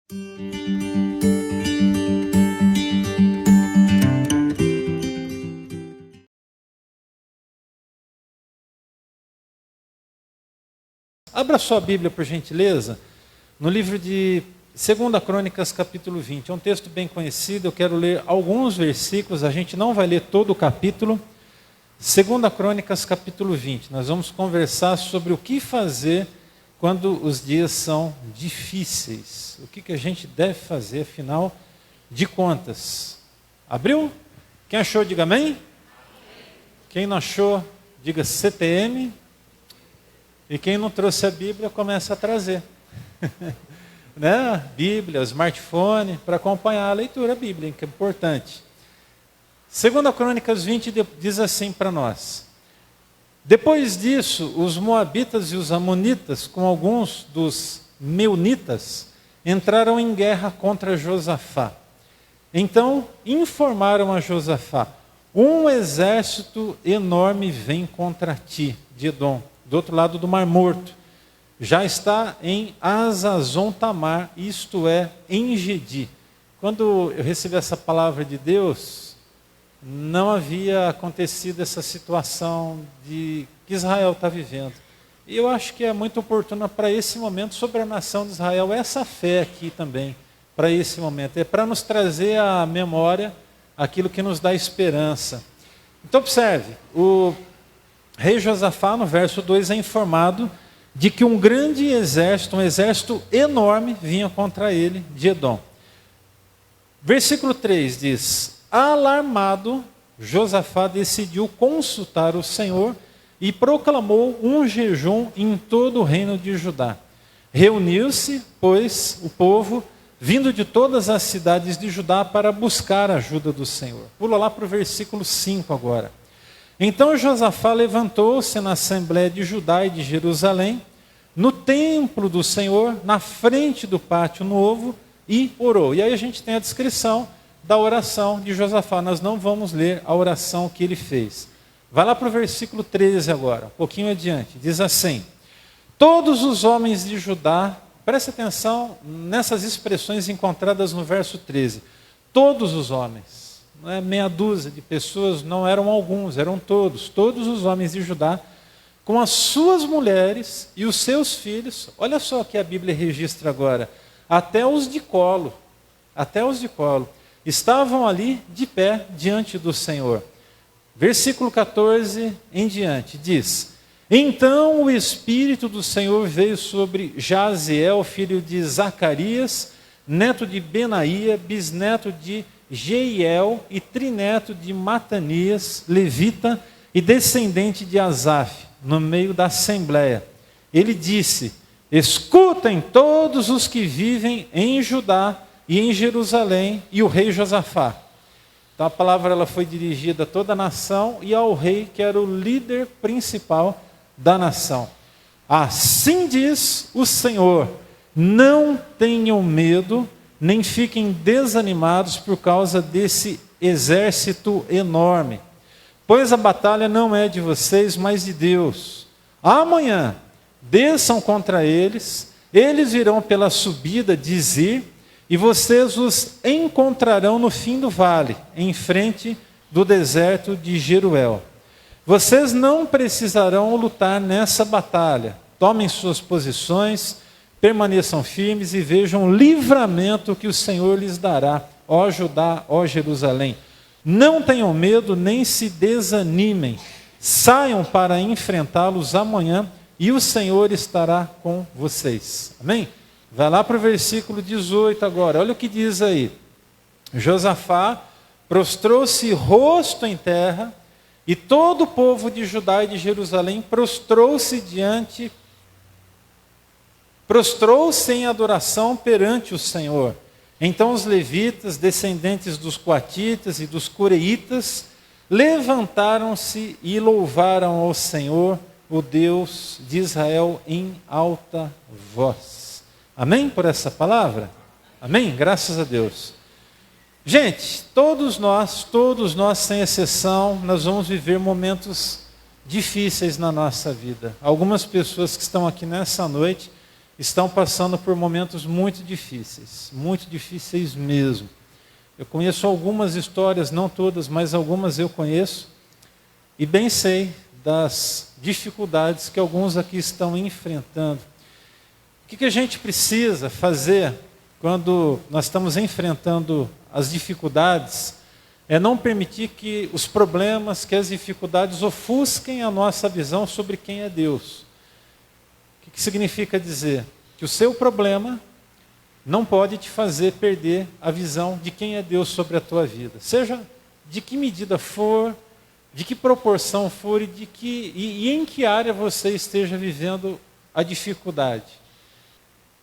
Abra sua Bíblia, por gentileza, no livro de 2 Crônicas, capítulo 20. É um texto bem conhecido, eu quero ler alguns versículos, a gente não vai ler todo o capítulo. 2 Crônicas, capítulo 20. Nós vamos conversar sobre o que fazer quando os dias são difíceis. O que a gente deve fazer, afinal de contas. Abriu? Quem achou, diga amém. Quem não achou, diga CTM. E quem não trouxe a Bíblia, começa a trazer. Né? Bíblia, smartphone, para acompanhar a leitura bíblica, que é importante. 2 Crônicas 20 diz assim para nós: depois disso, os moabitas e os amonitas, com alguns dos meunitas, entraram em guerra contra Josafá. Então, informaram a Josafá: um exército enorme vem contra ti, de Edom, do outro lado do Mar Morto. Já está em Azazon Tamar, isto é, em Gedi. Quando eu recebi essa palavra de Deus, não havia acontecido essa situação que Israel está vivendo. E eu acho que é muito oportuna para esse momento, sobre a nação de Israel, essa fé aqui também, para esse momento. É para nos trazer à memória aquilo que nos dá esperança. Então observe, o rei Josafá, no verso 2, é informado de que um grande exército, um exército enorme, vinha contra ele, de Edom. Versículo 3 diz: alarmado, Josafá decidiu consultar o Senhor e proclamou um jejum em todo o reino de Judá. Reuniu-se, pois, o povo, vindo de todas as cidades de Judá, para buscar a ajuda do Senhor. Pula lá para o versículo 5 agora. Então Josafá levantou-se na assembléia de Judá e de Jerusalém, no templo do Senhor, na frente do pátio novo, e orou. E aí a gente tem a descrição da oração de Josafá. Nós não vamos ler a oração que ele fez. Vai lá para o versículo 13 agora, um pouquinho adiante. Diz assim: todos os homens de Judá, preste atenção nessas expressões encontradas no verso 13. Todos os homens. Não é meia dúzia de pessoas, não eram alguns, eram todos os homens de Judá, com as suas mulheres e os seus filhos. Olha só o que a Bíblia registra agora: até os de colo, estavam ali de pé diante do Senhor. Versículo 14 em diante, diz: então o Espírito do Senhor veio sobre Jaziel, filho de Zacarias, neto de Benaía, bisneto de Jeiel e trineto de Matanias, levita e descendente de Asaf, no meio da assembleia. Ele disse: escutem todos os que vivem em Judá e em Jerusalém, e o rei Josafá. Então a palavra ela foi dirigida a toda a nação e ao rei, que era o líder principal da nação. Assim diz o Senhor: não tenham medo, nem fiquem desanimados por causa desse exército enorme, pois a batalha não é de vocês, mas de Deus. Amanhã desçam contra eles, eles virão pela subida de Zir, e vocês os encontrarão no fim do vale, em frente do deserto de Jeruel. Vocês não precisarão lutar nessa batalha. Tomem suas posições, permaneçam firmes e vejam o livramento que o Senhor lhes dará, ó Judá, ó Jerusalém. Não tenham medo, nem se desanimem. Saiam para enfrentá-los amanhã, e o Senhor estará com vocês. Amém? Vai lá para o versículo 18 agora. Olha o que diz aí. Josafá prostrou-se rosto em terra, e todo o povo de Judá e de Jerusalém prostrou-se em adoração perante o Senhor. Então os levitas, descendentes dos coatitas e dos coreitas, levantaram-se e louvaram ao Senhor, o Deus de Israel, em alta voz. Amém por essa palavra? Amém? Graças a Deus. Gente, todos nós, sem exceção, nós vamos viver momentos difíceis na nossa vida. Algumas pessoas que estão aqui nessa noite estão passando por momentos muito difíceis mesmo. Eu conheço algumas histórias, não todas, mas algumas eu conheço, e bem sei das dificuldades que alguns aqui estão enfrentando. O que a gente precisa fazer quando nós estamos enfrentando as dificuldades é não permitir que os problemas, que as dificuldades ofusquem a nossa visão sobre quem é Deus. O que significa dizer? Que o seu problema não pode te fazer perder a visão de quem é Deus sobre a tua vida. Seja de que medida for, de que proporção for e em que área você esteja vivendo a dificuldade.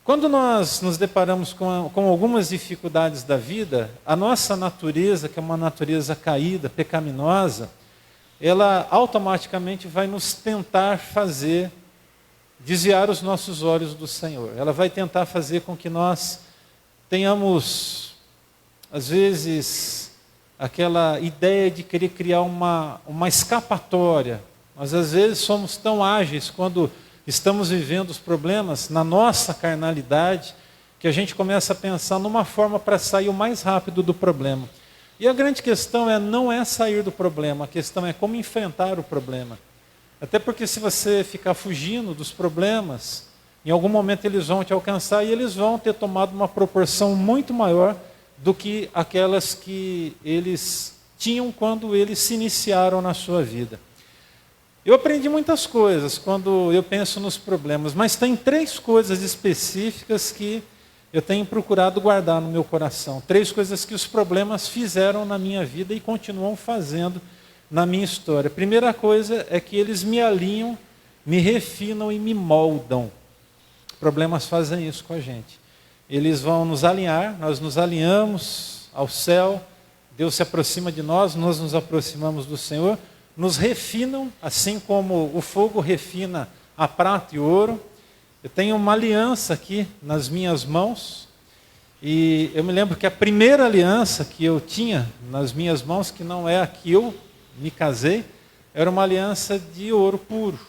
Quando nós nos deparamos com algumas dificuldades da vida, a nossa natureza, que é uma natureza caída, pecaminosa, ela automaticamente vai nos tentar fazer desviar os nossos olhos do Senhor. Ela vai tentar fazer com que nós tenhamos, às vezes, aquela ideia de querer criar uma escapatória. Nós, às vezes, somos tão ágeis quando estamos vivendo os problemas na nossa carnalidade, que a gente começa a pensar numa forma para sair o mais rápido do problema. E a grande questão não é sair do problema, a questão é como enfrentar o problema. Até porque se você ficar fugindo dos problemas, em algum momento eles vão te alcançar e eles vão ter tomado uma proporção muito maior do que aquelas que eles tinham quando eles se iniciaram na sua vida. Eu aprendi muitas coisas quando eu penso nos problemas, mas tem 3 coisas específicas que eu tenho procurado guardar no meu coração. 3 coisas que os problemas fizeram na minha vida e continuam fazendo na minha história. A primeira coisa é que eles me alinham, me refinam e me moldam. Problemas fazem isso com a gente. Eles vão nos alinhar, nós nos alinhamos ao céu, Deus se aproxima de nós nos aproximamos do Senhor, nos refinam, assim como o fogo refina a prata e o ouro. Eu tenho uma aliança aqui nas minhas mãos, e eu me lembro que a primeira aliança que eu tinha nas minhas mãos, que não é a que eu me casei, era uma aliança de ouro puro.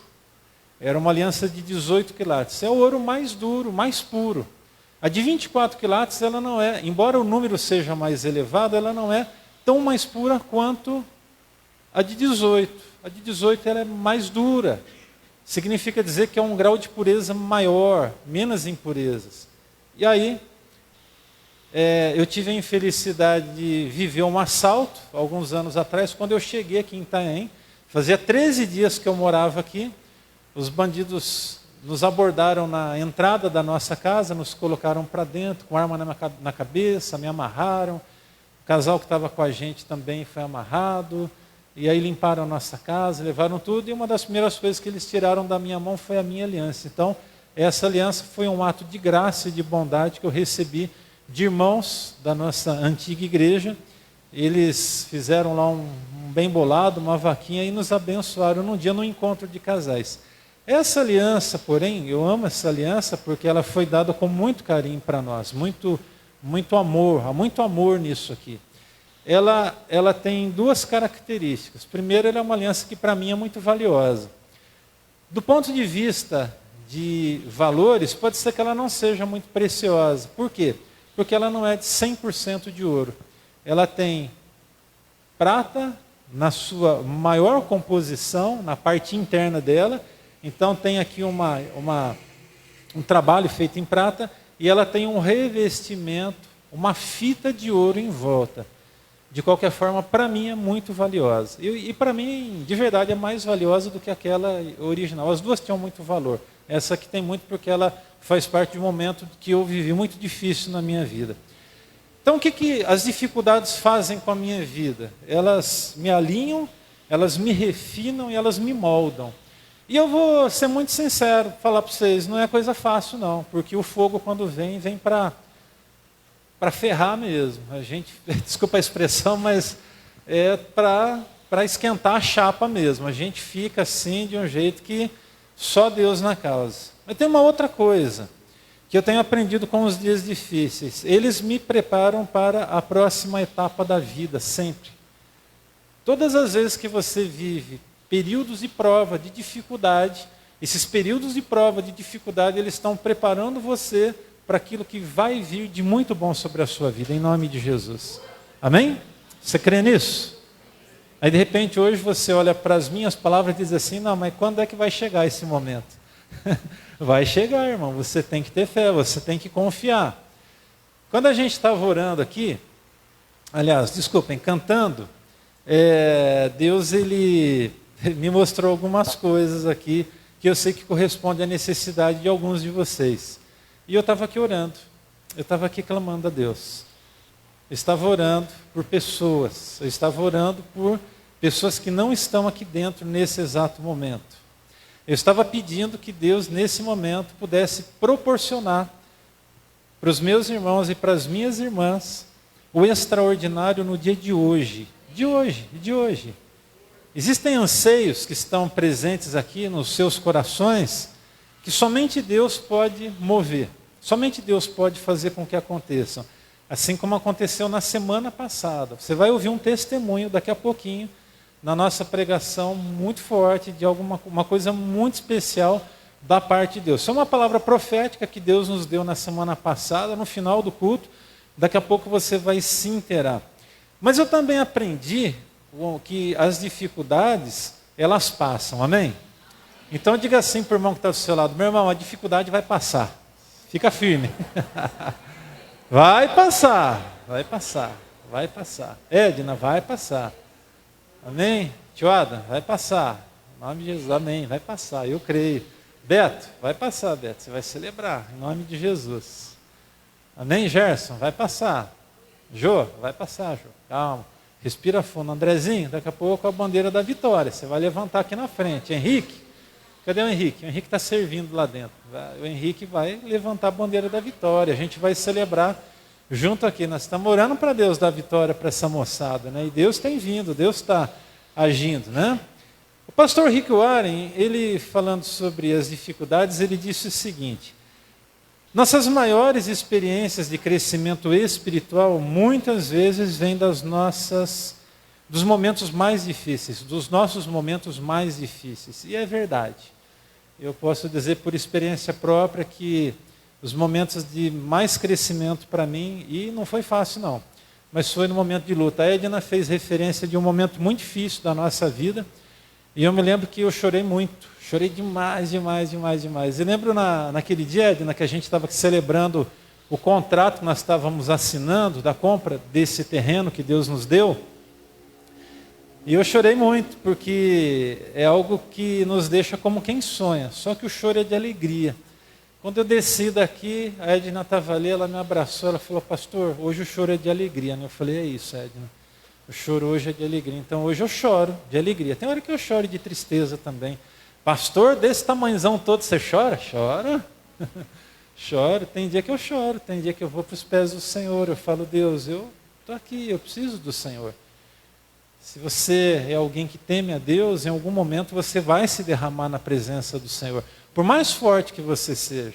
Era uma aliança de 18 quilates. É o ouro mais duro, mais puro. A de 24 quilates, ela não é, embora o número seja mais elevado, ela não é tão mais pura quanto a de 18. A de 18 ela é mais dura. Significa dizer que é um grau de pureza maior, menos impurezas. E aí, eu tive a infelicidade de viver um assalto, alguns anos atrás, quando eu cheguei aqui em Itanhaém. Fazia 13 dias que eu morava aqui. Os bandidos nos abordaram na entrada da nossa casa, nos colocaram para dentro, com arma na cabeça, me amarraram. O casal que estava com a gente também foi amarrado. E aí limparam a nossa casa, levaram tudo, e uma das primeiras coisas que eles tiraram da minha mão foi a minha aliança. Então, essa aliança foi um ato de graça e de bondade que eu recebi de irmãos da nossa antiga igreja. Eles fizeram lá um bem bolado, uma vaquinha, e nos abençoaram num dia no encontro de casais. Essa aliança, porém, eu amo essa aliança porque ela foi dada com muito carinho para nós, muito amor, há muito amor nisso aqui. Ela tem 2 características. Primeiro, ela é uma aliança que para mim é muito valiosa. Do ponto de vista de valores, pode ser que ela não seja muito preciosa. Por quê? Porque ela não é de 100% de ouro. Ela tem prata na sua maior composição, na parte interna dela. Então tem aqui um trabalho feito em prata, e ela tem um revestimento, uma fita de ouro em volta. De qualquer forma, para mim é muito valiosa. E para mim, de verdade, é mais valiosa do que aquela original. As 2 tinham muito valor. Essa aqui tem muito porque ela faz parte de um momento que eu vivi muito difícil na minha vida. Então, o que as dificuldades fazem com a minha vida? Elas me alinham, elas me refinam e elas me moldam. E eu vou ser muito sincero, falar para vocês, não é coisa fácil não, porque o fogo quando vem para ferrar mesmo. A gente, desculpa a expressão, mas é para esquentar a chapa mesmo. A gente fica assim de um jeito que só Deus na causa. Mas tem uma outra coisa que eu tenho aprendido com os dias difíceis. Eles me preparam para a próxima etapa da vida, sempre. Todas as vezes que você vive períodos de prova, de dificuldade, Esses períodos de prova, de dificuldade, eles estão preparando você para aquilo que vai vir de muito bom sobre a sua vida, em nome de Jesus. Amém? Você crê nisso? Aí de repente hoje você olha para as minhas palavras e diz assim, não, mas quando é que vai chegar esse momento? Vai chegar, irmão, você tem que ter fé, você tem que confiar. Quando a gente estava orando aqui, aliás, desculpem, cantando, Deus ele me mostrou algumas coisas aqui que eu sei que corresponde à necessidade de alguns de vocês. E eu estava aqui orando, eu estava aqui clamando a Deus. Eu estava orando por pessoas, eu estava orando por pessoas que não estão aqui dentro nesse exato momento. Eu estava pedindo que Deus, nesse momento, pudesse proporcionar para os meus irmãos e para as minhas irmãs o extraordinário no dia de hoje. De hoje. Existem anseios que estão presentes aqui nos seus corações que somente Deus pode mover. Somente Deus pode fazer com que aconteçam. Assim como aconteceu na semana passada. Você vai ouvir um testemunho daqui a pouquinho, na nossa pregação muito forte, de uma coisa muito especial da parte de Deus. Isso é uma palavra profética que Deus nos deu na semana passada, no final do culto. Daqui a pouco você vai se inteirar. Mas eu também aprendi que as dificuldades, elas passam, amém? Então diga assim para o irmão que está do seu lado, meu irmão, a dificuldade vai passar. Fica firme. Vai passar. Edna, vai passar. Amém? Tio Adam, vai passar. Em nome de Jesus, amém, vai passar, eu creio. Beto, vai passar, Beto, você vai celebrar, em nome de Jesus. Amém, Gerson, vai passar. Jô, vai passar, Jô, calma. Respira fundo. Andrezinho, daqui a pouco a bandeira da vitória, você vai levantar aqui na frente. Henrique, cadê o Henrique? O Henrique está servindo lá dentro. O Henrique vai levantar a bandeira da vitória, a gente vai celebrar junto aqui. Nós estamos orando para Deus dar vitória para essa moçada, né? E Deus tem vindo, Deus está agindo, né? O pastor Rick Warren, ele falando sobre as dificuldades, ele disse o seguinte: nossas maiores experiências de crescimento espiritual muitas vezes vêm dos momentos mais difíceis, dos nossos momentos mais difíceis. E é verdade. Eu posso dizer por experiência própria que os momentos de mais crescimento para mim, e não foi fácil não, mas foi no momento de luta. A Edna fez referência de um momento muito difícil da nossa vida, e eu me lembro que eu chorei muito, chorei demais. E lembro naquele dia, Edna, que a gente estava celebrando o contrato que nós estávamos assinando da compra desse terreno que Deus nos deu, e eu chorei muito, porque é algo que nos deixa como quem sonha, só que o choro é de alegria. Quando eu desci daqui, a Edna estava ali, ela me abraçou, ela falou, pastor, hoje o choro é de alegria. Eu falei, é isso, Edna, o choro hoje é de alegria. Então hoje eu choro de alegria. Tem hora que eu choro de tristeza também. Pastor, desse tamanhozão todo, você chora? Chora. Choro. Tem dia que eu choro, tem dia que eu vou para os pés do Senhor. Eu falo, Deus, eu estou aqui, eu preciso do Senhor. Se você é alguém que teme a Deus, em algum momento você vai se derramar na presença do Senhor. Por mais forte que você seja,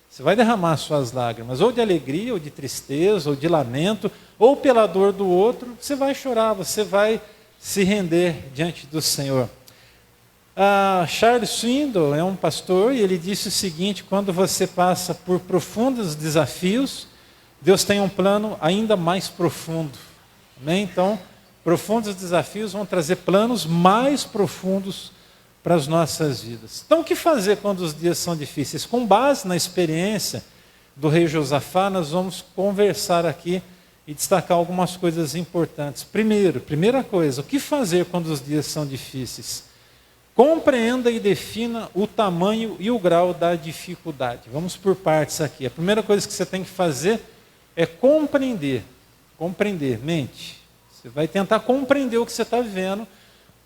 você vai derramar suas lágrimas, ou de alegria, ou de tristeza, ou de lamento, ou pela dor do outro, você vai chorar, você vai se render diante do Senhor. Charles Swindoll é um pastor e ele disse o seguinte: quando você passa por profundos desafios, Deus tem um plano ainda mais profundo. Amém? Então, profundos desafios vão trazer planos mais profundos para as nossas vidas. Então, o que fazer quando os dias são difíceis? Com base na experiência do rei Josafá, nós vamos conversar aqui e destacar algumas coisas importantes. Primeira coisa, o que fazer quando os dias são difíceis? Compreenda e defina o tamanho e o grau da dificuldade. Vamos por partes aqui. A primeira coisa que você tem que fazer é compreender. Mente. Você vai tentar compreender o que você está vivendo,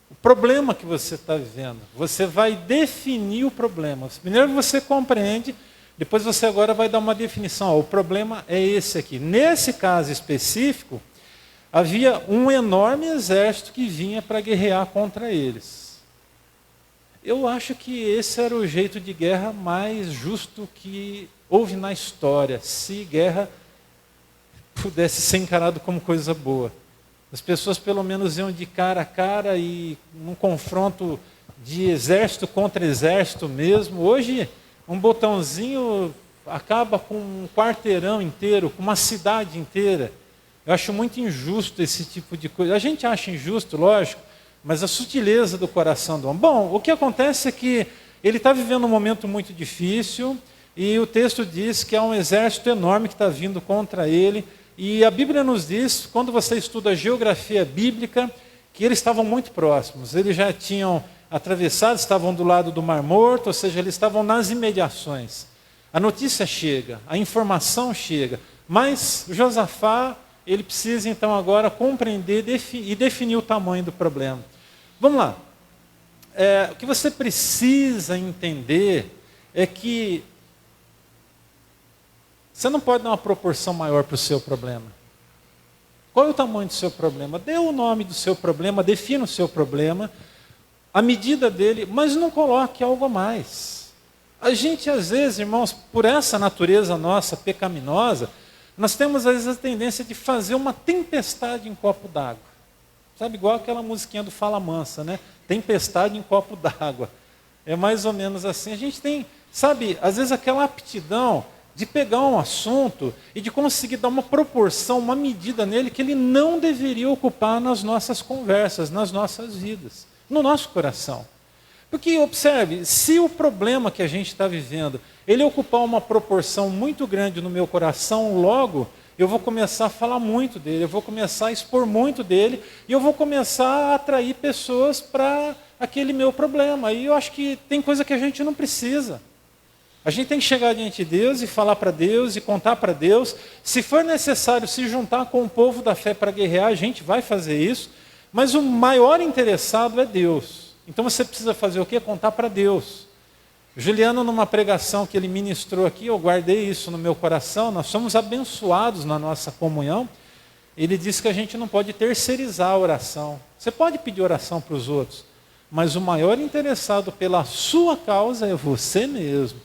o problema que você está vivendo. Você vai definir o problema. Primeiro você compreende, depois você agora vai dar uma definição. O problema é esse aqui. Nesse caso específico, havia um enorme exército que vinha para guerrear contra eles. Eu acho que esse era o jeito de guerra mais justo que houve na história, se guerra pudesse ser encarado como coisa boa. As pessoas pelo menos iam de cara a cara e num confronto de exército contra exército mesmo. Hoje, um botãozinho acaba com um quarteirão inteiro, com uma cidade inteira. Eu acho muito injusto esse tipo de coisa. A gente acha injusto, lógico, mas a sutileza do coração do homem. Bom, o que acontece é que ele está vivendo um momento muito difícil, e o texto diz que há um exército enorme que está vindo contra ele. E a Bíblia nos diz, quando você estuda a geografia bíblica, que eles estavam muito próximos. Eles já tinham atravessado, estavam do lado do Mar Morto, ou seja, eles estavam nas imediações. A notícia chega, a informação chega, mas Josafá, ele precisa então agora compreender e definir o tamanho do problema. Vamos lá. O que você precisa entender é que você não pode dar uma proporção maior para o seu problema. Qual é o tamanho do seu problema? Dê o nome do seu problema, defina o seu problema, a medida dele, mas não coloque algo a mais. A gente, às vezes, irmãos, por essa natureza nossa pecaminosa, nós temos, às vezes, a tendência de fazer uma tempestade em copo d'água. Sabe, igual aquela musiquinha do Fala Mansa, né? Tempestade em copo d'água. É mais ou menos assim. A gente tem, sabe, às vezes aquela aptidão de pegar um assunto e de conseguir dar uma proporção, uma medida nele que ele não deveria ocupar nas nossas conversas, nas nossas vidas, no nosso coração. Porque, observe, se o problema que a gente está vivendo, ele ocupar uma proporção muito grande no meu coração, logo eu vou começar a falar muito dele, eu vou começar a expor muito dele, e eu vou começar a atrair pessoas para aquele meu problema. E eu acho que tem coisa que a gente não precisa. A gente tem que chegar diante de Deus e falar para Deus e contar para Deus. Se for necessário se juntar com o povo da fé para guerrear, a gente vai fazer isso. Mas o maior interessado é Deus. Então você precisa fazer o quê? Contar para Deus. Juliano, numa pregação que ele ministrou aqui, eu guardei isso no meu coração, nós somos abençoados na nossa comunhão. Ele disse que a gente não pode terceirizar a oração. Você pode pedir oração para os outros, mas o maior interessado pela sua causa é você mesmo.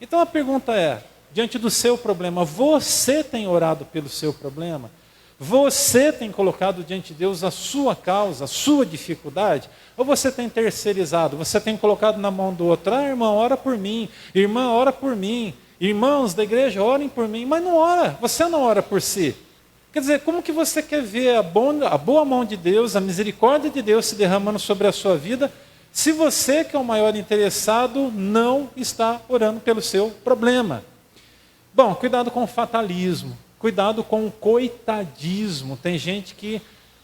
Então a pergunta é, diante do seu problema, você tem orado pelo seu problema? Você tem colocado diante de Deus a sua causa, a sua dificuldade? Ou você tem terceirizado? Você tem colocado na mão do outro? Ah, irmão, ora por mim. Irmã, ora por mim. Irmãos da igreja, orem por mim. Mas não ora, você não ora por si. Quer dizer, como que você quer ver a boa mão de Deus, a misericórdia de Deus se derramando sobre a sua vida, se você, que é o maior interessado, não está orando pelo seu problema? Bom, cuidado com o fatalismo, cuidado com o coitadismo. Tem gente que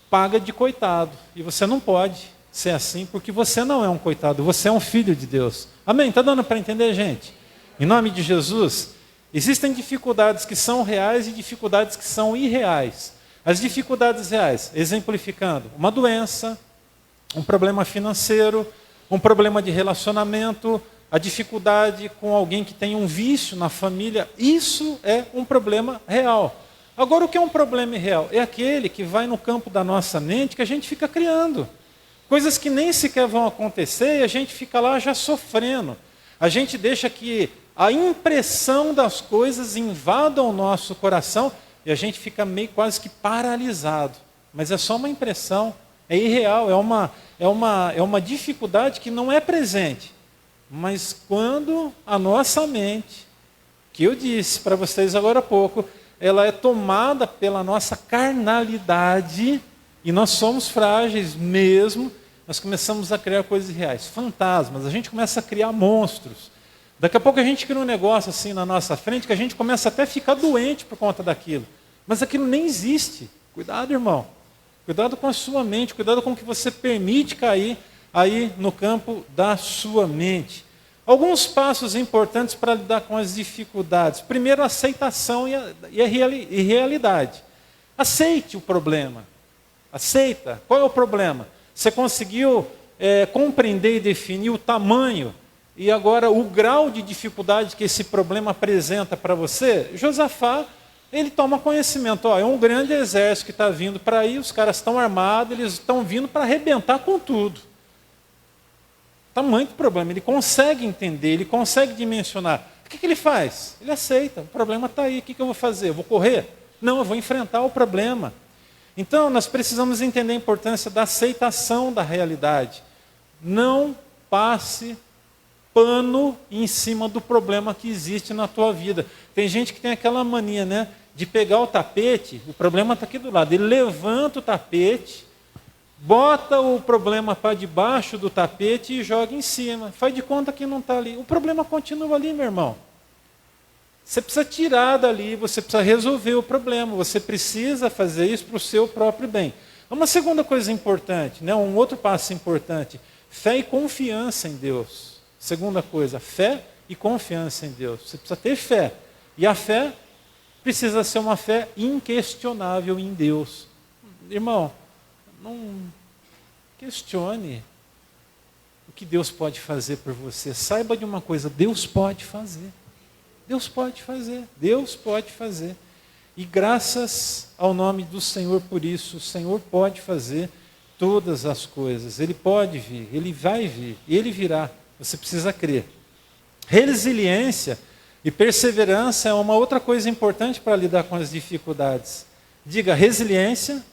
paga de coitado, e você não pode ser assim, porque você não é um coitado, você é um filho de Deus. Amém? Está dando para entender, gente? Em nome de Jesus, existem dificuldades que são reais e dificuldades que são irreais. As dificuldades reais, exemplificando, uma doença, um problema financeiro, um problema de relacionamento, a dificuldade com alguém que tem um vício na família, isso é um problema real. Agora, o que é um problema irreal? É aquele que vai no campo da nossa mente que a gente fica criando. Coisas que nem sequer vão acontecer e a gente fica lá já sofrendo. A gente deixa que a impressão das coisas invada o nosso coração e a gente fica meio quase que paralisado. Mas é só uma impressão, é irreal, é uma dificuldade que não é presente. Mas quando a nossa mente, que eu disse para vocês agora há pouco, ela é tomada pela nossa carnalidade, e nós somos frágeis mesmo, nós começamos a criar coisas irreais, fantasmas, a gente começa a criar monstros. Daqui a pouco a gente cria um negócio assim na nossa frente, que a gente começa até a ficar doente por conta daquilo. Mas aquilo nem existe. Cuidado, irmão. Cuidado com a sua mente, cuidado com o que você permite cair aí no campo da sua mente. Alguns passos importantes para lidar com as dificuldades. Primeiro, a aceitação e a realidade. Aceite o problema. Aceita. Qual é o problema? Você conseguiu compreender e definir o tamanho e agora o grau de dificuldade que esse problema apresenta para você? Josafá, ele toma conhecimento. É um grande exército que está vindo para aí, os caras estão armados, eles estão vindo para arrebentar com tudo. Tamanho do problema, ele consegue entender, ele consegue dimensionar. O que ele faz? Ele aceita, o problema está aí, o que eu vou fazer? Eu vou correr? Não, eu vou enfrentar o problema. Então, nós precisamos entender a importância da aceitação da realidade. Não passe pano em cima do problema que existe na tua vida. Tem gente que tem aquela mania, né, de pegar o tapete, o problema está aqui do lado, ele levanta o tapete, bota o problema para debaixo do tapete e joga em cima. Faz de conta que não está ali. O problema continua ali, meu irmão. Você precisa tirar dali, você precisa resolver o problema, você precisa fazer isso para o seu próprio bem. Uma segunda coisa importante, né, um outro passo importante, fé e confiança em Deus. Segunda coisa, fé e confiança em Deus. Você precisa ter fé. E a fé precisa ser uma fé inquestionável em Deus. Irmão, não questione o que Deus pode fazer por você. Saiba de uma coisa, Deus pode fazer. Deus pode fazer. Deus pode fazer. E graças ao nome do Senhor por isso, o Senhor pode fazer todas as coisas. Ele pode vir, Ele vai vir, Ele virá. Você precisa crer. Resiliência e perseverança é uma outra coisa importante para lidar com as dificuldades. Diga, resiliência.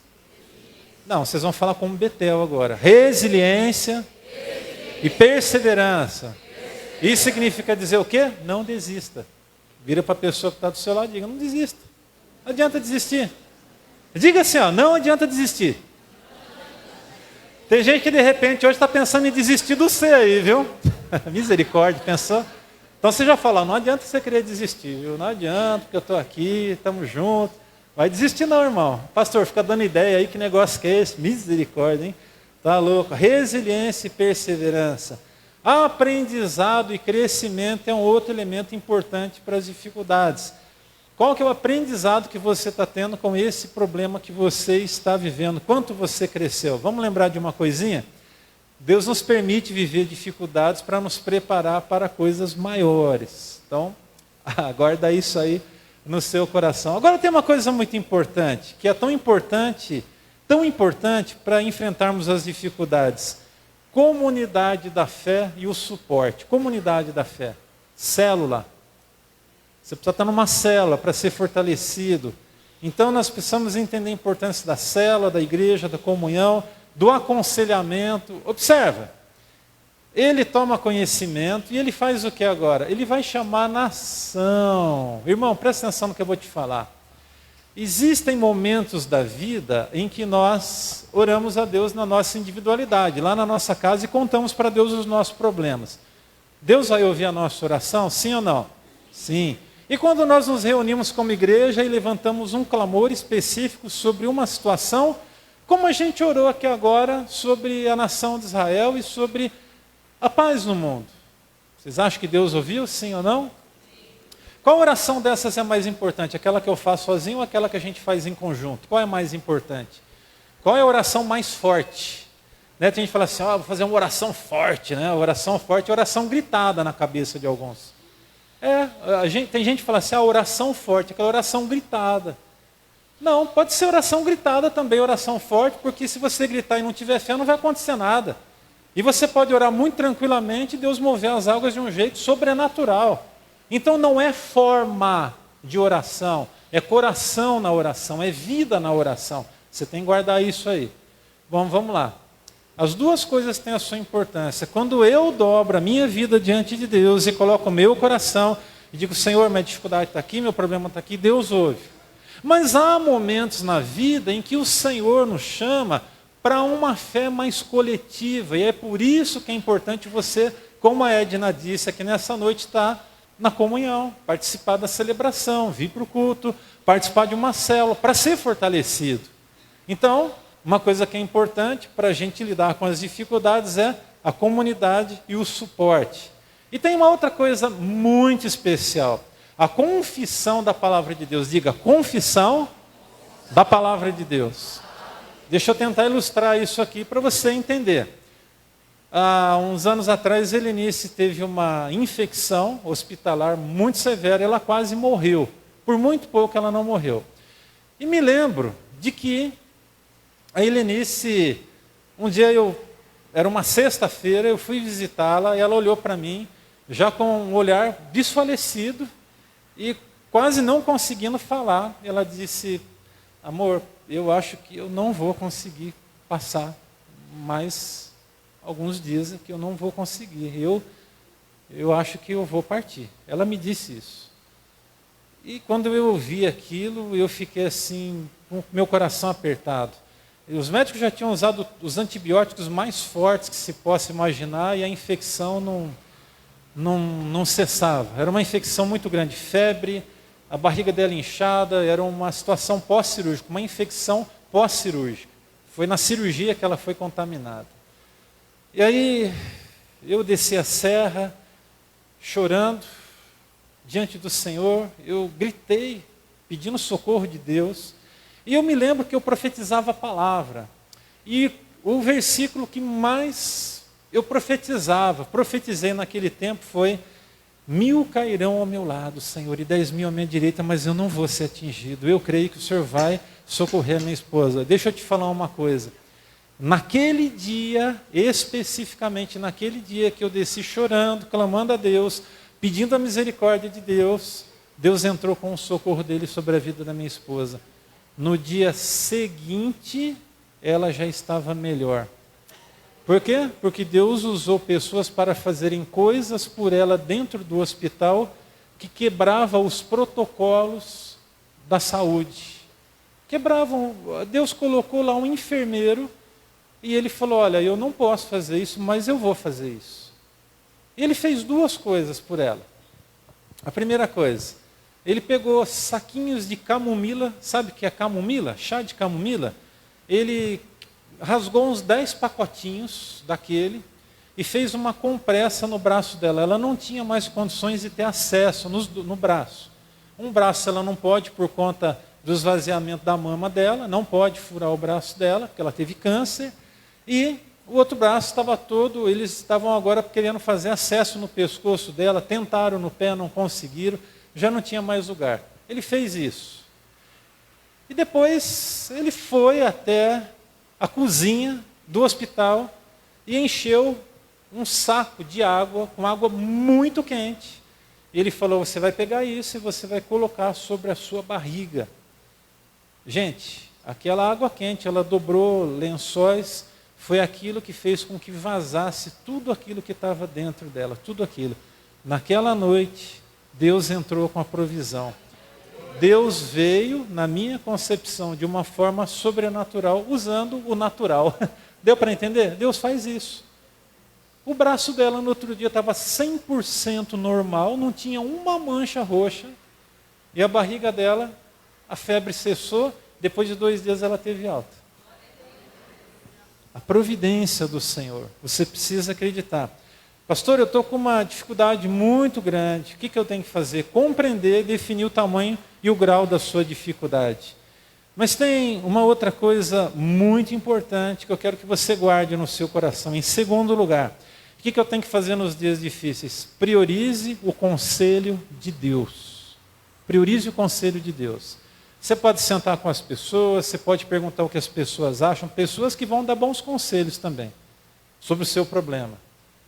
Não, vocês vão falar como Betel agora. Resiliência e perseverança. Isso significa dizer o quê? Não desista. Vira para a pessoa que está do seu lado e diga, não desista. Não adianta desistir. Diga assim, ó, não adianta desistir. Tem gente que de repente hoje está pensando em desistir do C aí, viu? Misericórdia, pensou? Então você já fala, não adianta você querer desistir, viu? Não adianta, porque eu estou aqui, estamos juntos. Vai desistir não, irmão. Pastor, fica dando ideia aí, que negócio que é esse? Misericórdia, hein? Tá louco. Resiliência e perseverança. Aprendizado e crescimento é um outro elemento importante para as dificuldades. Qual que é o aprendizado que você está tendo com esse problema que você está vivendo? Quanto você cresceu? Vamos lembrar de uma coisinha? Deus nos permite viver dificuldades para nos preparar para coisas maiores. Então, guarda isso aí no seu coração. Agora tem uma coisa muito importante, que é tão importante para enfrentarmos as dificuldades. Comunidade da fé e o suporte. Comunidade da fé. Célula. Você precisa estar numa célula para ser fortalecido. Então nós precisamos entender a importância da célula, da igreja, da comunhão, do aconselhamento. Observa. Ele toma conhecimento e ele faz o que agora? Ele vai chamar a nação. Irmão, presta atenção no que eu vou te falar. Existem momentos da vida em que nós oramos a Deus na nossa individualidade, lá na nossa casa, e contamos para Deus os nossos problemas. Deus vai ouvir a nossa oração, sim ou não? Sim. E quando nós nos reunimos como igreja e levantamos um clamor específico sobre uma situação, como a gente orou aqui agora sobre a nação de Israel e sobre a paz no mundo. Vocês acham que Deus ouviu, sim ou não? Qual oração dessas é mais importante? Aquela que eu faço sozinho ou aquela que a gente faz em conjunto? Qual é mais importante? Qual é a oração mais forte? Né? Tem gente que fala assim, vou fazer uma oração forte. Né? A oração forte é oração gritada na cabeça de alguns. Tem gente que fala assim, oração forte, aquela oração gritada. Não, pode ser oração gritada também, oração forte, porque se você gritar e não tiver fé, não vai acontecer nada. E você pode orar muito tranquilamente e Deus mover as águas de um jeito sobrenatural. Então não é forma de oração, é coração na oração, é vida na oração. Você tem que guardar isso aí. Bom, vamos lá. As duas coisas têm a sua importância. Quando eu dobro a minha vida diante de Deus e coloco o meu coração e digo, Senhor, minha dificuldade está aqui, meu problema está aqui, Deus ouve. Mas há momentos na vida em que o Senhor nos chama para uma fé mais coletiva. E é por isso que é importante você, como a Edna disse, aqui nessa noite está na comunhão, participar da celebração, vir para o culto, participar de uma célula, para ser fortalecido. Então, uma coisa que é importante para a gente lidar com as dificuldades é a comunidade e o suporte. E tem uma outra coisa muito especial, a confissão da palavra de Deus. Diga, confissão da palavra de Deus. Deixa eu tentar ilustrar isso aqui para você entender. Há uns anos atrás, Helenice teve uma infecção hospitalar muito severa, ela quase morreu. Por muito pouco ela não morreu. E me lembro de que a Helenice, um dia era uma sexta-feira, eu fui visitá-la e ela olhou para mim, já com um olhar desfalecido e quase não conseguindo falar. Ela disse, amor, eu acho que eu não vou conseguir passar mais alguns dias que eu não vou conseguir, eu acho que eu vou partir. Ela me disse isso. E quando eu ouvi aquilo, eu fiquei assim, com o meu coração apertado. E os médicos já tinham usado os antibióticos mais fortes que se possa imaginar e a infecção não cessava. Era uma infecção muito grande, febre, a barriga dela inchada, era uma situação pós-cirúrgica, uma infecção pós-cirúrgica. Foi na cirurgia que ela foi contaminada. E aí eu desci a serra, chorando, diante do Senhor, eu gritei, pedindo socorro de Deus, e eu me lembro que eu profetizava a palavra, e o versículo que mais eu profetizei naquele tempo foi: 1000 cairão ao meu lado, Senhor, e 10.000 à minha direita, mas eu não vou ser atingido. Eu creio que o Senhor vai socorrer a minha esposa. Deixa eu te falar uma coisa. Naquele dia, especificamente naquele dia que eu desci chorando, clamando a Deus, pedindo a misericórdia de Deus, Deus entrou com o socorro dele sobre a vida da minha esposa. No dia seguinte, ela já estava melhor. Por quê? Porque Deus usou pessoas para fazerem coisas por ela dentro do hospital que quebrava os protocolos da saúde. Deus colocou lá um enfermeiro e ele falou: olha, eu não posso fazer isso, mas eu vou fazer isso. Ele fez 2 coisas por ela. A primeira coisa, ele pegou saquinhos de camomila, sabe o que é camomila? Chá de camomila. Ele rasgou uns 10 pacotinhos daquele e fez uma compressa no braço dela. Ela não tinha mais condições de ter acesso no braço. Um braço ela não pode por conta do esvaziamento da mama dela, não pode furar o braço dela, porque ela teve câncer. E o outro braço estava todo, eles estavam agora querendo fazer acesso no pescoço dela, tentaram no pé, não conseguiram, já não tinha mais lugar. Ele fez isso. E depois ele foi até a cozinha do hospital e encheu um saco de água, com água muito quente. E ele falou: você vai pegar isso e você vai colocar sobre a sua barriga. Gente, aquela água quente, ela dobrou lençóis, foi aquilo que fez com que vazasse tudo aquilo que estava dentro dela, tudo aquilo. Naquela noite, Deus entrou com a provisão. Deus veio, na minha concepção, de uma forma sobrenatural, usando o natural. Deu para entender? Deus faz isso. O braço dela no outro dia estava 100% normal, não tinha uma mancha roxa, e a barriga dela, a febre cessou, depois de 2 dias ela teve alta. A providência do Senhor, você precisa acreditar. Pastor, eu estou com uma dificuldade muito grande, o que eu tenho que fazer? Compreender, definir o tamanho e o grau da sua dificuldade. Mas tem uma outra coisa muito importante que eu quero que você guarde no seu coração. Em segundo lugar, o que eu tenho que fazer nos dias difíceis? Priorize o conselho de Deus. Priorize o conselho de Deus. Você pode sentar com as pessoas, você pode perguntar o que as pessoas acham, pessoas que vão dar bons conselhos também sobre o seu problema.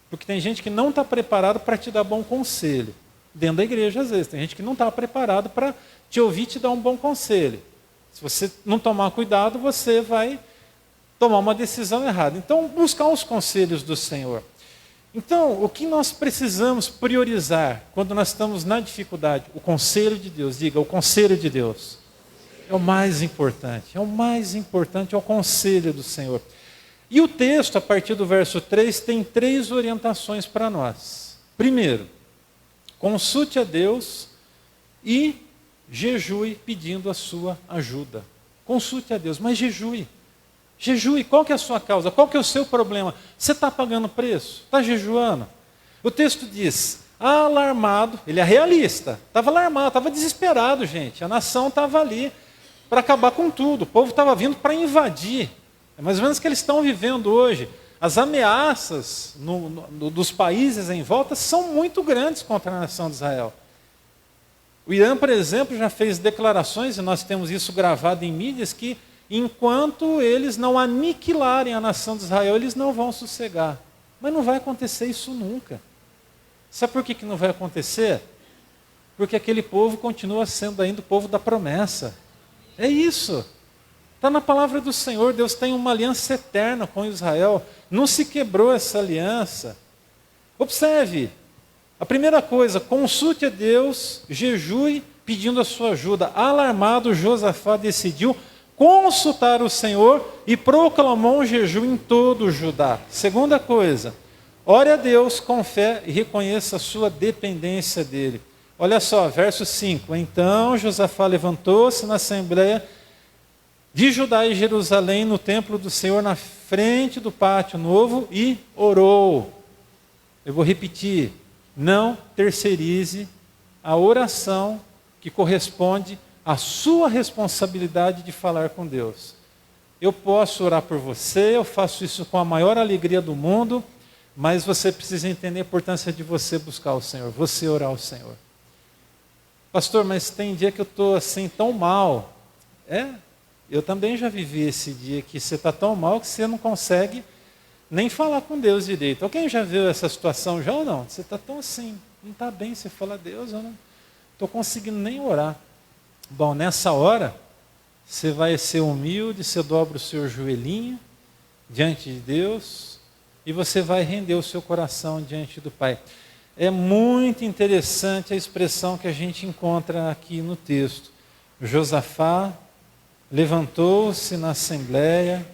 Porque tem gente que não está preparado para te dar bom conselho. Dentro da igreja, às vezes, tem gente que não está preparado para te ouvir e te dar um bom conselho. Se você não tomar cuidado, você vai tomar uma decisão errada. Então, buscar os conselhos do Senhor. Então, o que nós precisamos priorizar quando nós estamos na dificuldade? O conselho de Deus. Diga, o conselho de Deus. É o mais importante. É o mais importante, é o conselho do Senhor. E o texto, a partir do verso 3, tem 3 orientações para nós. Primeiro, consulte a Deus e jejue pedindo a sua ajuda. Consulte a Deus, mas jejue. Jejue, qual que é a sua causa? Qual que é o seu problema? Você está pagando preço? Está jejuando? O texto diz, alarmado, ele é realista, estava alarmado, estava desesperado, gente. A nação estava ali para acabar com tudo, o povo estava vindo para invadir. É mais ou menos o que eles estão vivendo hoje. As ameaças dos países em volta são muito grandes contra a nação de Israel. O Irã, por exemplo, já fez declarações, e nós temos isso gravado em mídias, que enquanto eles não aniquilarem a nação de Israel, eles não vão sossegar. Mas não vai acontecer isso nunca. Sabe por que não vai acontecer? Porque aquele povo continua sendo ainda o povo da promessa. É isso. Está na palavra do Senhor, Deus tem uma aliança eterna com Israel. Não se quebrou essa aliança. Observe, a primeira coisa, consulte a Deus, jejue pedindo a sua ajuda. Alarmado, Josafá decidiu consultar o Senhor e proclamou um jejum em todo o Judá. Segunda coisa, ore a Deus com fé e reconheça a sua dependência dele. Olha só, verso 5. Então Josafá levantou-se na assembleia de Judá e Jerusalém, no templo do Senhor, na frente do pátio novo, e orou. Eu vou repetir, não terceirize a oração que corresponde à sua responsabilidade de falar com Deus. Eu posso orar por você, eu faço isso com a maior alegria do mundo, mas você precisa entender a importância de você buscar o Senhor, você orar ao Senhor. Pastor, mas tem dia que eu estou assim tão mal. Eu também já vivi esse dia que você está tão mal que você não consegue nem falar com Deus direito. Alguém já viu essa situação já ou não? Você está tão assim, não está bem, você fala, Deus, eu não estou conseguindo nem orar. Bom, nessa hora, você vai ser humilde, você dobra o seu joelhinho diante de Deus e você vai render o seu coração diante do Pai. É muito interessante a expressão que a gente encontra aqui no texto. Josafá levantou-se na assembleia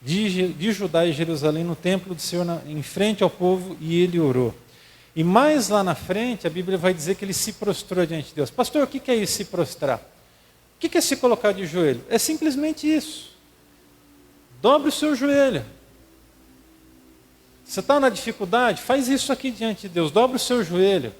de Judá e Jerusalém, no templo do Senhor, em frente ao povo, e ele orou. E mais lá na frente, a Bíblia vai dizer que ele se prostrou diante de Deus. Pastor, o que é isso, se prostrar? O que é se colocar de joelho? É simplesmente isso. Dobre o seu joelho. Você está na dificuldade? Faz isso aqui diante de Deus. Dobre o seu joelho.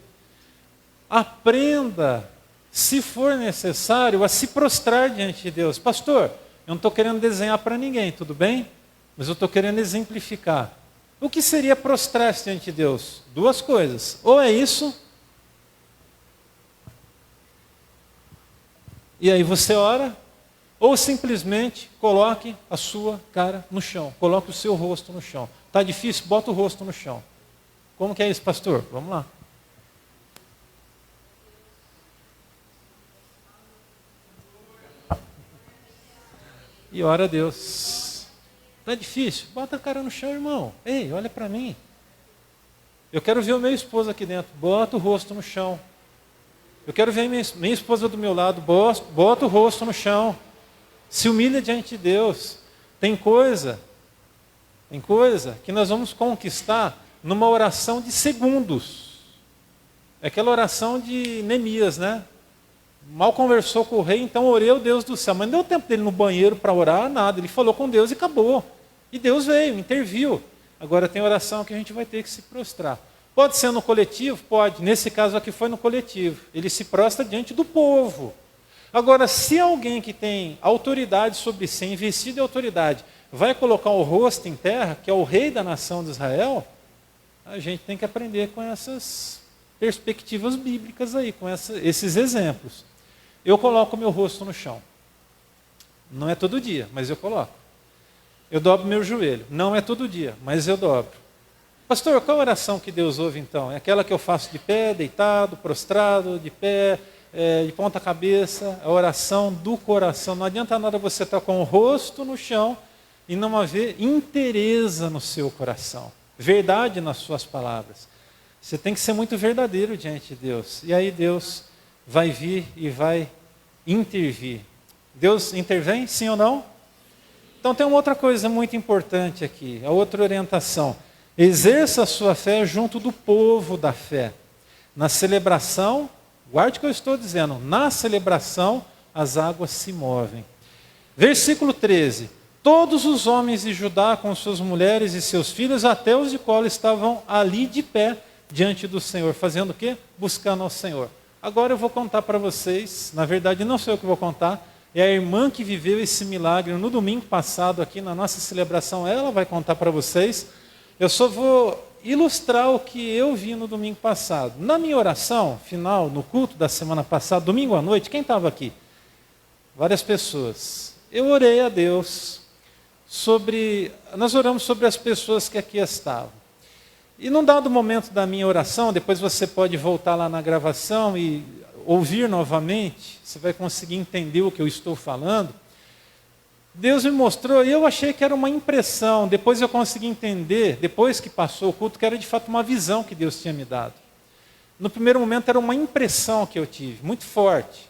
Aprenda, se for necessário, a se prostrar diante de Deus. Pastor, eu não estou querendo desenhar para ninguém, tudo bem? Mas eu estou querendo exemplificar. O que seria prostrar-se diante de Deus? Duas coisas. Ou é isso, e aí você ora, ou simplesmente coloque a sua cara no chão, coloque o seu rosto no chão. Está difícil? Bota o rosto no chão. Como que é isso, pastor? Vamos lá. E ora a Deus. Está difícil? Bota a cara no chão, irmão. Ei, olha para mim. Eu quero ver o meu esposo aqui dentro. Bota o rosto no chão. Eu quero ver minha esposa do meu lado. Bota o rosto no chão. Se humilha diante de Deus. Tem coisa que nós vamos conquistar numa oração de segundos. É aquela oração de Neemias, né? Mal conversou com o rei, então orei ao Deus do céu. Mas não deu tempo dele no banheiro para orar, nada. Ele falou com Deus e acabou. E Deus veio, interviu. Agora tem oração que a gente vai ter que se prostrar. Pode ser no coletivo? Pode. Nesse caso aqui foi no coletivo. Ele se prostra diante do povo. Agora, se alguém que tem autoridade sobre si, investido em autoridade, vai colocar o rosto em terra, que é o rei da nação de Israel, a gente tem que aprender com essas perspectivas bíblicas aí, com esses exemplos. Eu coloco meu rosto no chão. Não é todo dia, mas eu coloco. Eu dobro meu joelho. Não é todo dia, mas eu dobro. Pastor, qual a oração que Deus ouve então? É aquela que eu faço de pé, deitado, prostrado, de pé, de ponta cabeça, a oração do coração. Não adianta nada você estar com o rosto no chão e não haver inteireza no seu coração. Verdade nas suas palavras. Você tem que ser muito verdadeiro diante de Deus. E aí Deus vai vir e vai intervir. Deus intervém, sim ou não? Então tem uma outra coisa muito importante aqui, a outra orientação. Exerça a sua fé junto do povo da fé. Na celebração, guarde o que eu estou dizendo, na celebração as águas se movem. Versículo 13. Todos os homens de Judá com suas mulheres e seus filhos, até os de colo, estavam ali de pé diante do Senhor. Fazendo o quê? Buscando ao Senhor. Agora eu vou contar para vocês, na verdade não sou eu que vou contar, é a irmã que viveu esse milagre no domingo passado aqui na nossa celebração, ela vai contar para vocês. Eu só vou ilustrar o que eu vi no domingo passado. Na minha oração final, no culto da semana passada, domingo à noite, quem estava aqui? Várias pessoas. Eu orei a Deus nós oramos sobre as pessoas que aqui estavam. E num dado momento da minha oração, depois você pode voltar lá na gravação e ouvir novamente, você vai conseguir entender o que eu estou falando. Deus me mostrou e eu achei que era uma impressão. Depois eu consegui entender, depois que passou o culto, que era de fato uma visão que Deus tinha me dado. No primeiro momento era uma impressão que eu tive, muito forte.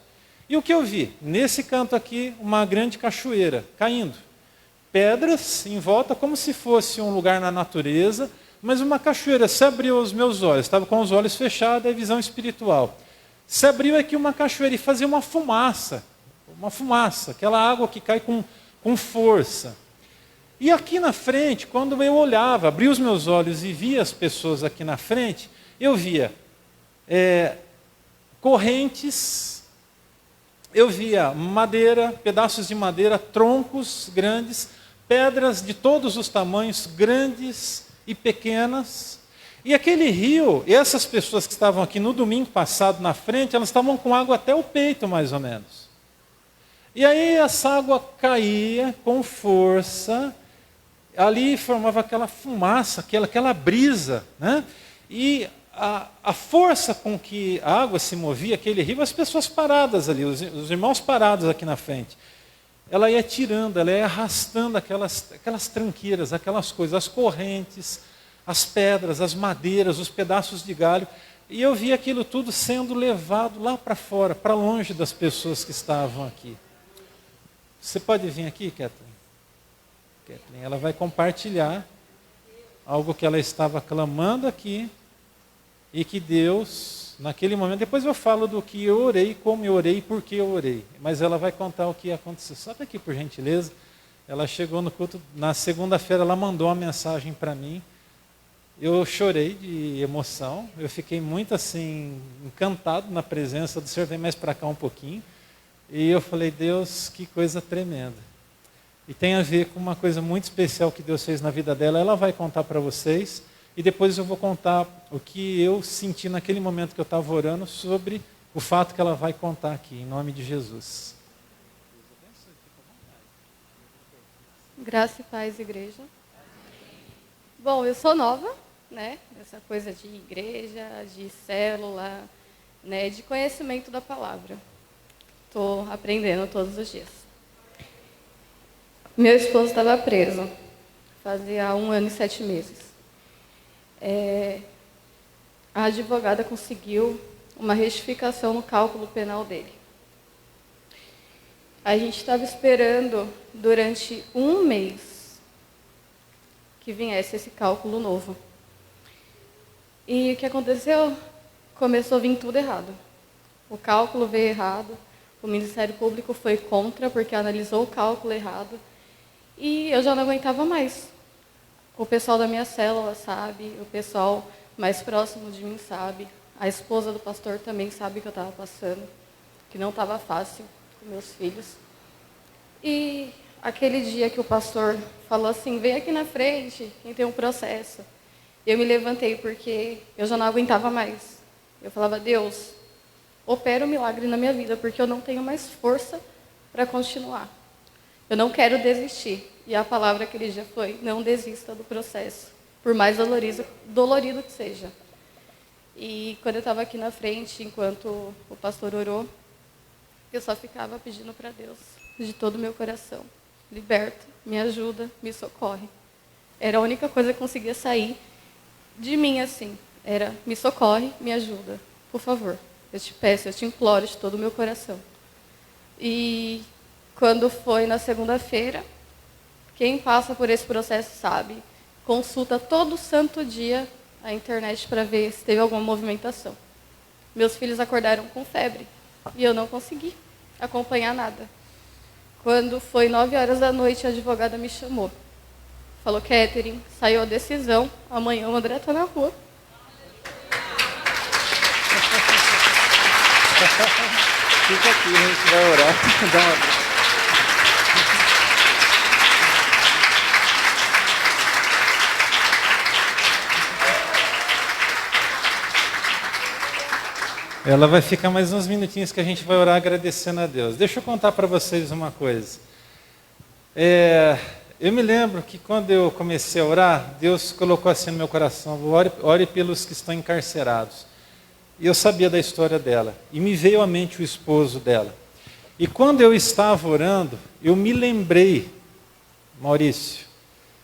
E o que eu vi? Nesse canto aqui, uma grande cachoeira caindo. Pedras em volta, como se fosse um lugar na natureza, mas uma cachoeira. Se abriu os meus olhos, estava com os olhos fechados, é visão espiritual. Se abriu aqui uma cachoeira e fazia uma fumaça, aquela água que cai com força. E aqui na frente, quando eu olhava, abri os meus olhos e via as pessoas aqui na frente, eu via correntes, eu via madeira, pedaços de madeira, troncos grandes, pedras de todos os tamanhos, grandes e pequenas. E aquele rio, essas pessoas que estavam aqui no domingo passado na frente, elas estavam com água até o peito, mais ou menos. E aí essa água caía com força, ali formava aquela fumaça, aquela brisa, né? E a força com que a água se movia, aquele rio, as pessoas paradas ali, os irmãos parados aqui na frente, ela ia tirando, ela ia arrastando aquelas tranqueiras, aquelas coisas, as correntes, as pedras, as madeiras, os pedaços de galho, e eu vi aquilo tudo sendo levado lá para fora, para longe das pessoas que estavam aqui. Você pode vir aqui, Kathleen? Kathleen, ela vai compartilhar algo que ela estava clamando aqui e que Deus, naquele momento, depois eu falo do que eu orei, como eu orei e por que eu orei, mas ela vai contar o que aconteceu. Sobe aqui, por gentileza. Ela chegou no culto, na segunda-feira ela mandou uma mensagem para mim. Eu chorei de emoção, eu fiquei muito assim, encantado na presença do Senhor. Vem mais para cá um pouquinho. E eu falei, Deus, que coisa tremenda. E tem a ver com uma coisa muito especial que Deus fez na vida dela. Ela vai contar para vocês. E depois eu vou contar o que eu senti naquele momento que eu estava orando sobre o fato que ela vai contar aqui, em nome de Jesus. Graça e paz, igreja. Bom, eu sou nova, né? Essa coisa de igreja, de célula, né? De conhecimento da palavra. Estou aprendendo todos os dias. Meu esposo estava preso, fazia 1 ano e 7 meses. A advogada conseguiu uma retificação no cálculo penal dele. A gente estava esperando durante 1 mês que viesse esse cálculo novo. E o que aconteceu? Começou a vir tudo errado. O cálculo veio errado, o Ministério Público foi contra porque analisou o cálculo errado e eu já não aguentava mais. O pessoal da minha célula sabe, o pessoal mais próximo de mim sabe, a esposa do pastor também sabe que eu estava passando, que não estava fácil com meus filhos. E aquele dia que o pastor falou assim, vem aqui na frente, quem tem um processo. Eu me levantei porque eu já não aguentava mais. Eu falava, Deus, opera um milagre na minha vida, porque eu não tenho mais força para continuar. Eu não quero desistir. E a palavra aquele dia foi, não desista do processo, por mais dolorido que seja. E quando eu estava aqui na frente, enquanto o pastor orou, eu só ficava pedindo para Deus, de todo o meu coração, liberta, me ajuda, me socorre. Era a única coisa que conseguia sair de mim assim, era me socorre, me ajuda, por favor. Eu te peço, eu te imploro de todo o meu coração. E quando foi na segunda-feira, quem passa por esse processo sabe, consulta todo santo dia a internet para ver se teve alguma movimentação. Meus filhos acordaram com febre e eu não consegui acompanhar nada. Quando foi 9 horas da noite, a advogada me chamou. Falou, Catherine, saiu a decisão, amanhã o André está na rua. Fica aqui, a gente vai orar. Dá uma... Ela vai ficar mais uns minutinhos que a gente vai orar agradecendo a Deus. Deixa eu contar para vocês uma coisa. Eu me lembro que quando eu comecei a orar, Deus colocou assim no meu coração, ore pelos que estão encarcerados. E eu sabia da história dela. E me veio à mente o esposo dela. E quando eu estava orando, eu me lembrei Maurício,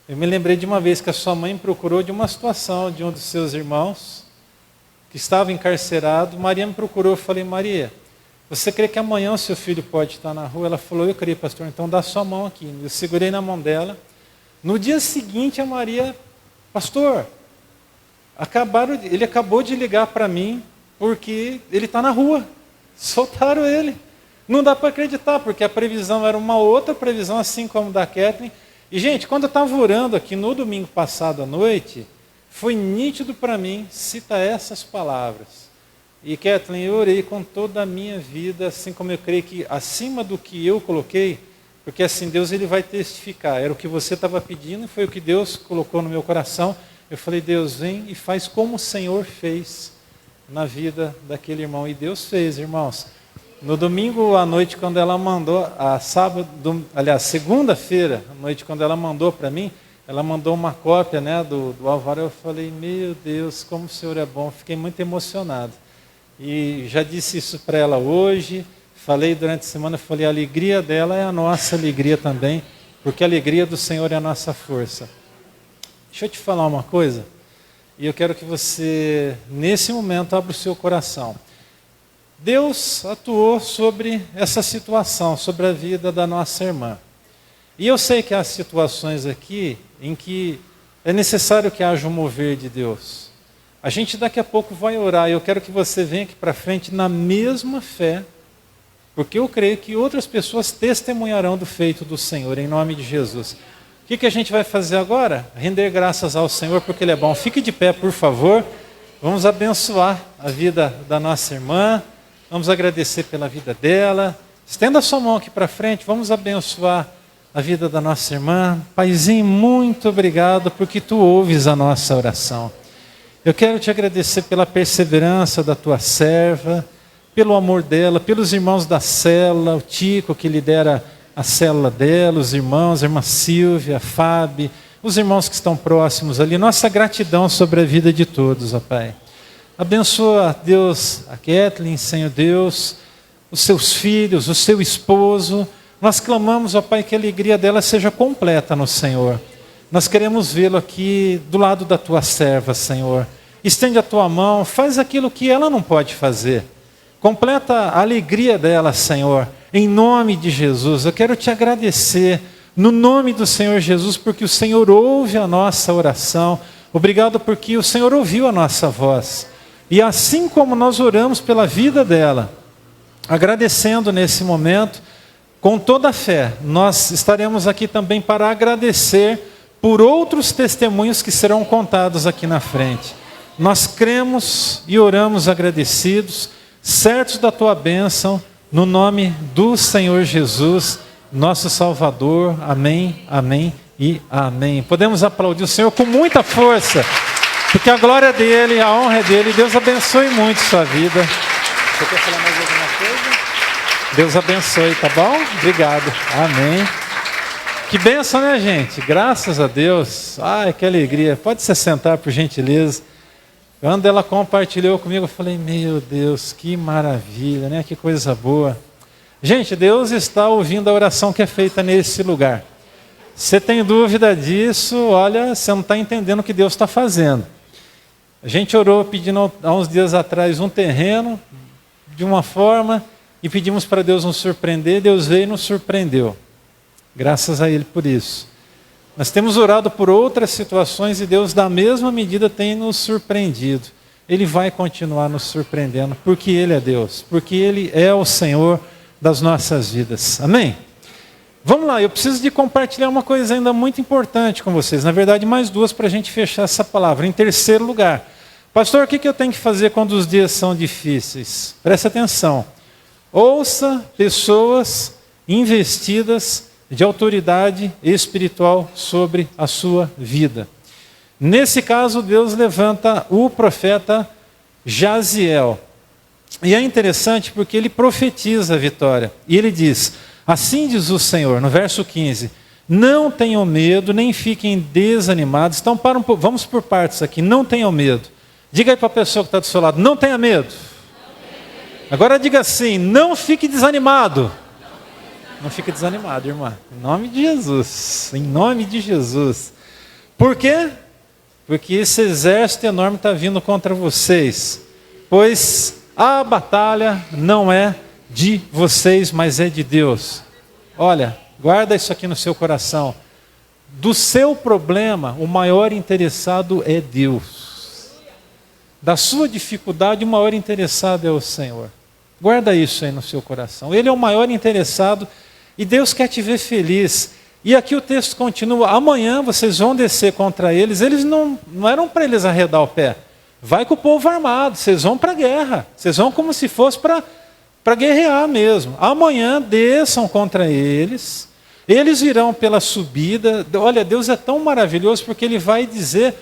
eu me lembrei de uma vez que a sua mãe procurou de uma situação de um dos seus irmãos que estava encarcerado. Maria me procurou, eu falei, Maria, você crê que amanhã o seu filho pode estar na rua? Ela falou, eu creio, pastor, então dá sua mão aqui. Eu segurei na mão dela. No dia seguinte, a Maria, pastor, ele acabou de ligar para mim porque ele está na rua. Soltaram ele. Não dá para acreditar, porque a previsão era uma outra previsão, assim como da Kathleen. E, gente, quando eu estava orando aqui no domingo passado à noite, foi nítido para mim citar essas palavras. E, Kathleen, eu orei com toda a minha vida, assim como eu creio que acima do que eu coloquei, porque assim, Deus ele vai testificar. Era o que você estava pedindo e foi o que Deus colocou no meu coração. Eu falei, Deus, vem e faz como o Senhor fez na vida daquele irmão. E Deus fez, irmãos. No domingo à noite, quando ela mandou, segunda-feira à noite, quando ela mandou para mim, ela mandou uma cópia, né, do alvará. Eu falei, meu Deus, como o Senhor é bom. Fiquei muito emocionado. E já disse isso para ela hoje. Falei durante a semana, falei, a alegria dela é a nossa alegria também, porque a alegria do Senhor é a nossa força. Deixa eu te falar uma coisa, e eu quero que você, nesse momento, abra o seu coração. Deus atuou sobre essa situação, sobre a vida da nossa irmã. E eu sei que há situações aqui em que é necessário que haja um mover de Deus. A gente daqui a pouco vai orar, e eu quero que você venha aqui para frente na mesma fé, porque eu creio que outras pessoas testemunharão do feito do Senhor, em nome de Jesus. O que a gente vai fazer agora? Render graças ao Senhor, porque Ele é bom. Fique de pé, por favor. Vamos abençoar a vida da nossa irmã. Vamos agradecer pela vida dela. Estenda a sua mão aqui para frente. Vamos abençoar a vida da nossa irmã. Paizinho, muito obrigado, porque Tu ouves a nossa oração. Eu quero Te agradecer pela perseverança da Tua serva, pelo amor dela, pelos irmãos da célula, o Tico que lidera a célula dela, os irmãos, a irmã Silvia, a Fábio, os irmãos que estão próximos ali. Nossa gratidão sobre a vida de todos, ó Pai. Abençoa, Deus, a Kathleen, Senhor Deus, os seus filhos, o seu esposo. Nós clamamos, ó Pai, que a alegria dela seja completa no Senhor. Nós queremos vê-lo aqui do lado da Tua serva, Senhor. Estende a Tua mão, faz aquilo que ela não pode fazer. Completa a alegria dela, Senhor, em nome de Jesus. Eu quero Te agradecer, no nome do Senhor Jesus, porque o Senhor ouve a nossa oração. Obrigado porque o Senhor ouviu a nossa voz. E assim como nós oramos pela vida dela, agradecendo nesse momento, com toda a fé, nós estaremos aqui também para agradecer por outros testemunhos que serão contados aqui na frente. Nós cremos e oramos agradecidos, certos da Tua bênção, no nome do Senhor Jesus, nosso Salvador. Amém, amém e amém. Podemos aplaudir o Senhor com muita força, porque a glória dEle, a honra é dEle. Deus abençoe muito sua vida. Você quer falar mais alguma coisa? Deus abençoe, tá bom? Obrigado. Amém. Que bênção, né, gente? Graças a Deus. Ai, que alegria. Pode se sentar, por gentileza. Quando ela compartilhou comigo, eu falei, meu Deus, que maravilha, né? Que coisa boa. Gente, Deus está ouvindo a oração que é feita nesse lugar. Você tem dúvida disso? Olha, você não está entendendo o que Deus está fazendo. A gente orou pedindo há uns dias atrás um terreno, de uma forma, e pedimos para Deus nos surpreender. Deus veio e nos surpreendeu. Graças a Ele por isso. Nós temos orado por outras situações e Deus, da mesma medida, tem nos surpreendido. Ele vai continuar nos surpreendendo, porque Ele é Deus, porque Ele é o Senhor das nossas vidas. Amém? Vamos lá, eu preciso de compartilhar uma coisa ainda muito importante com vocês. Na verdade, mais duas para a gente fechar essa palavra. Em terceiro lugar, pastor, o que eu tenho que fazer quando os dias são difíceis? Preste atenção. Ouça pessoas investidas de autoridade espiritual sobre a sua vida. Nesse caso, Deus levanta o profeta Jaziel. E é interessante porque ele profetiza a vitória. E ele diz, assim diz o Senhor, no verso 15, não tenham medo, nem fiquem desanimados. Então, vamos por partes aqui, não tenham medo. Diga aí para a pessoa que está do seu lado, não tenha medo. Agora diga assim, não fique desanimado. Não fica desanimado, irmã. Em nome de Jesus. Em nome de Jesus. Por quê? Porque esse exército enorme está vindo contra vocês. Pois a batalha não é de vocês, mas é de Deus. Olha, guarda isso aqui no seu coração. Do seu problema, o maior interessado é Deus. Da sua dificuldade, o maior interessado é o Senhor. Guarda isso aí no seu coração. Ele é o maior interessado e Deus quer te ver feliz. E aqui o texto continua: amanhã vocês vão descer contra eles. Eles não eram para eles arredar o pé. Vai com o povo armado, vocês vão para a guerra. Vocês vão como se fosse para guerrear mesmo. Amanhã desçam contra eles. Eles virão pela subida. Olha, Deus é tão maravilhoso porque Ele vai dizer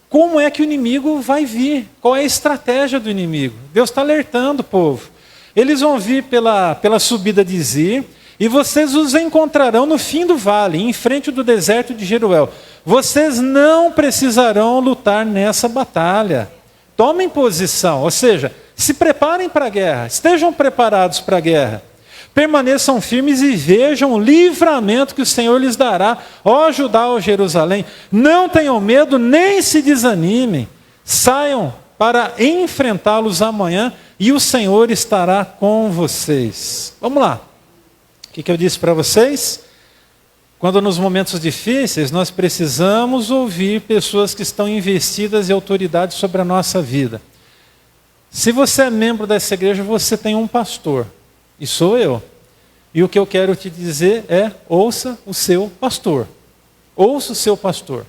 como é que o inimigo vai vir. Qual é a estratégia do inimigo. Deus está alertando o povo. Eles vão vir pela subida de Zir. E vocês os encontrarão no fim do vale, em frente do deserto de Jeruel. Vocês não precisarão lutar nessa batalha. Tomem posição, ou seja, se preparem para a guerra, estejam preparados para a guerra. Permaneçam firmes e vejam o livramento que o Senhor lhes dará, ó Judá, ó Jerusalém. Não tenham medo, nem se desanimem. Saiam para enfrentá-los amanhã e o Senhor estará com vocês. Vamos lá. O que eu disse para vocês? Quando nos momentos difíceis, nós precisamos ouvir pessoas que estão investidas em autoridade sobre a nossa vida. Se você é membro dessa igreja, você tem um pastor, e sou eu. E o que eu quero te dizer é: ouça o seu pastor. Ouça o seu pastor.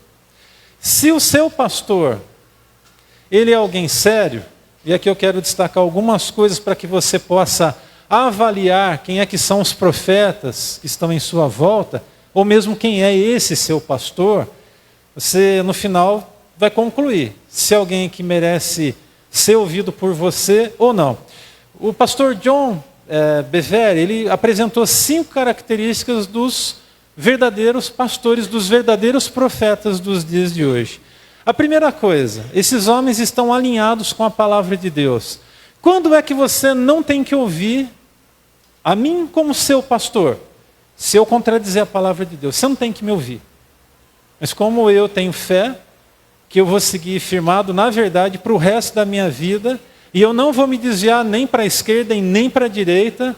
Se o seu pastor, ele é alguém sério, e aqui eu quero destacar algumas coisas para que você possa avaliar quem é que são os profetas que estão em sua volta, ou mesmo quem é esse seu pastor, você no final vai concluir se é alguém que merece ser ouvido por você ou não. O pastor John Bevere, ele apresentou 5 características dos verdadeiros pastores, dos verdadeiros profetas dos dias de hoje. A primeira coisa, esses homens estão alinhados com a palavra de Deus. Quando é que você não tem que ouvir a mim como seu pastor? Se eu contradizer a palavra de Deus, você não tem que me ouvir. Mas como eu tenho fé, que eu vou seguir firmado na verdade para o resto da minha vida, e eu não vou me desviar nem para a esquerda e nem para a direita,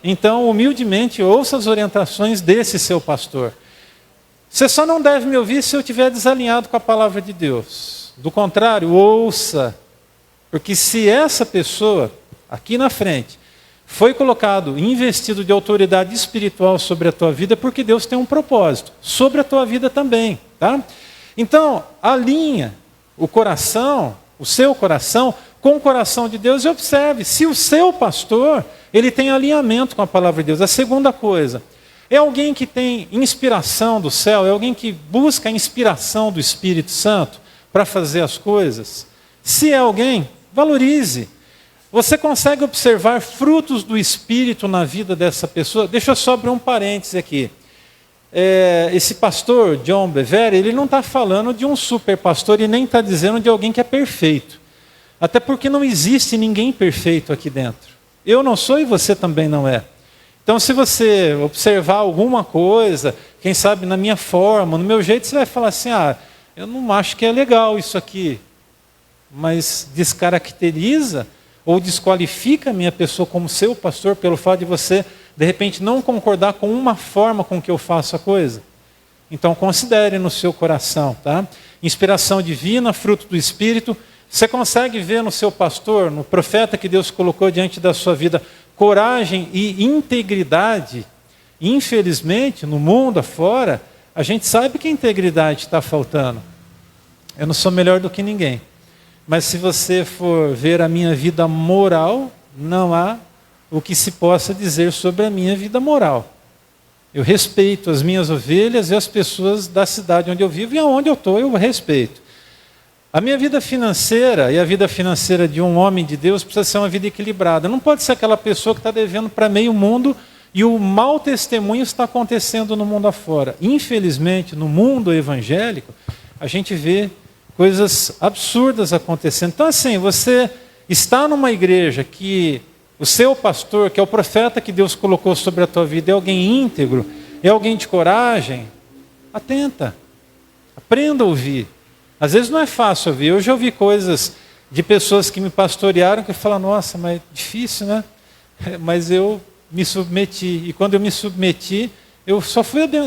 então humildemente ouça as orientações desse seu pastor. Você só não deve me ouvir se eu estiver desalinhado com a palavra de Deus. Do contrário, ouça. Porque se essa pessoa, aqui na frente, foi colocado, investido de autoridade espiritual sobre a tua vida, porque Deus tem um propósito sobre a tua vida também, tá? Então, alinha o coração, o seu coração, com o coração de Deus e observe se o seu pastor, ele tem alinhamento com a palavra de Deus. A segunda coisa, é alguém que tem inspiração do céu, é alguém que busca a inspiração do Espírito Santo para fazer as coisas. Se é alguém, valorize. Você consegue observar frutos do Espírito na vida dessa pessoa? Deixa eu só abrir um parêntese aqui. Esse pastor, John Bevere, ele não está falando de um super pastor e nem está dizendo de alguém que é perfeito. Até porque não existe ninguém perfeito aqui dentro. Eu não sou e você também não é. Então, se você observar alguma coisa, quem sabe na minha forma, no meu jeito, você vai falar assim: eu não acho que é legal isso aqui. Mas descaracteriza ou desqualifica a minha pessoa como seu pastor pelo fato de você, de repente, não concordar com uma forma com que eu faço a coisa. Então, considere no seu coração, tá? Inspiração divina, fruto do Espírito. Você consegue ver no seu pastor, no profeta que Deus colocou diante da sua vida, coragem e integridade? Infelizmente, no mundo afora, a gente sabe que a integridade está faltando. Eu não sou melhor do que ninguém. Mas se você for ver a minha vida moral, não há o que se possa dizer sobre a minha vida moral. Eu respeito as minhas ovelhas e as pessoas da cidade onde eu vivo, e aonde eu estou eu respeito. A minha vida financeira e a vida financeira de um homem de Deus precisa ser uma vida equilibrada. Não pode ser aquela pessoa que está devendo para meio mundo e o mau testemunho está acontecendo no mundo afora. Infelizmente, no mundo evangélico, a gente vê coisas absurdas acontecendo. Então, assim, você está numa igreja que o seu pastor, que é o profeta que Deus colocou sobre a tua vida, é alguém íntegro, é alguém de coragem, atenta, aprenda a ouvir. Às vezes não é fácil ouvir. Eu já ouvi coisas de pessoas que me pastorearam que falam, nossa, mas é difícil, né? Mas eu me submeti. E quando eu me submeti,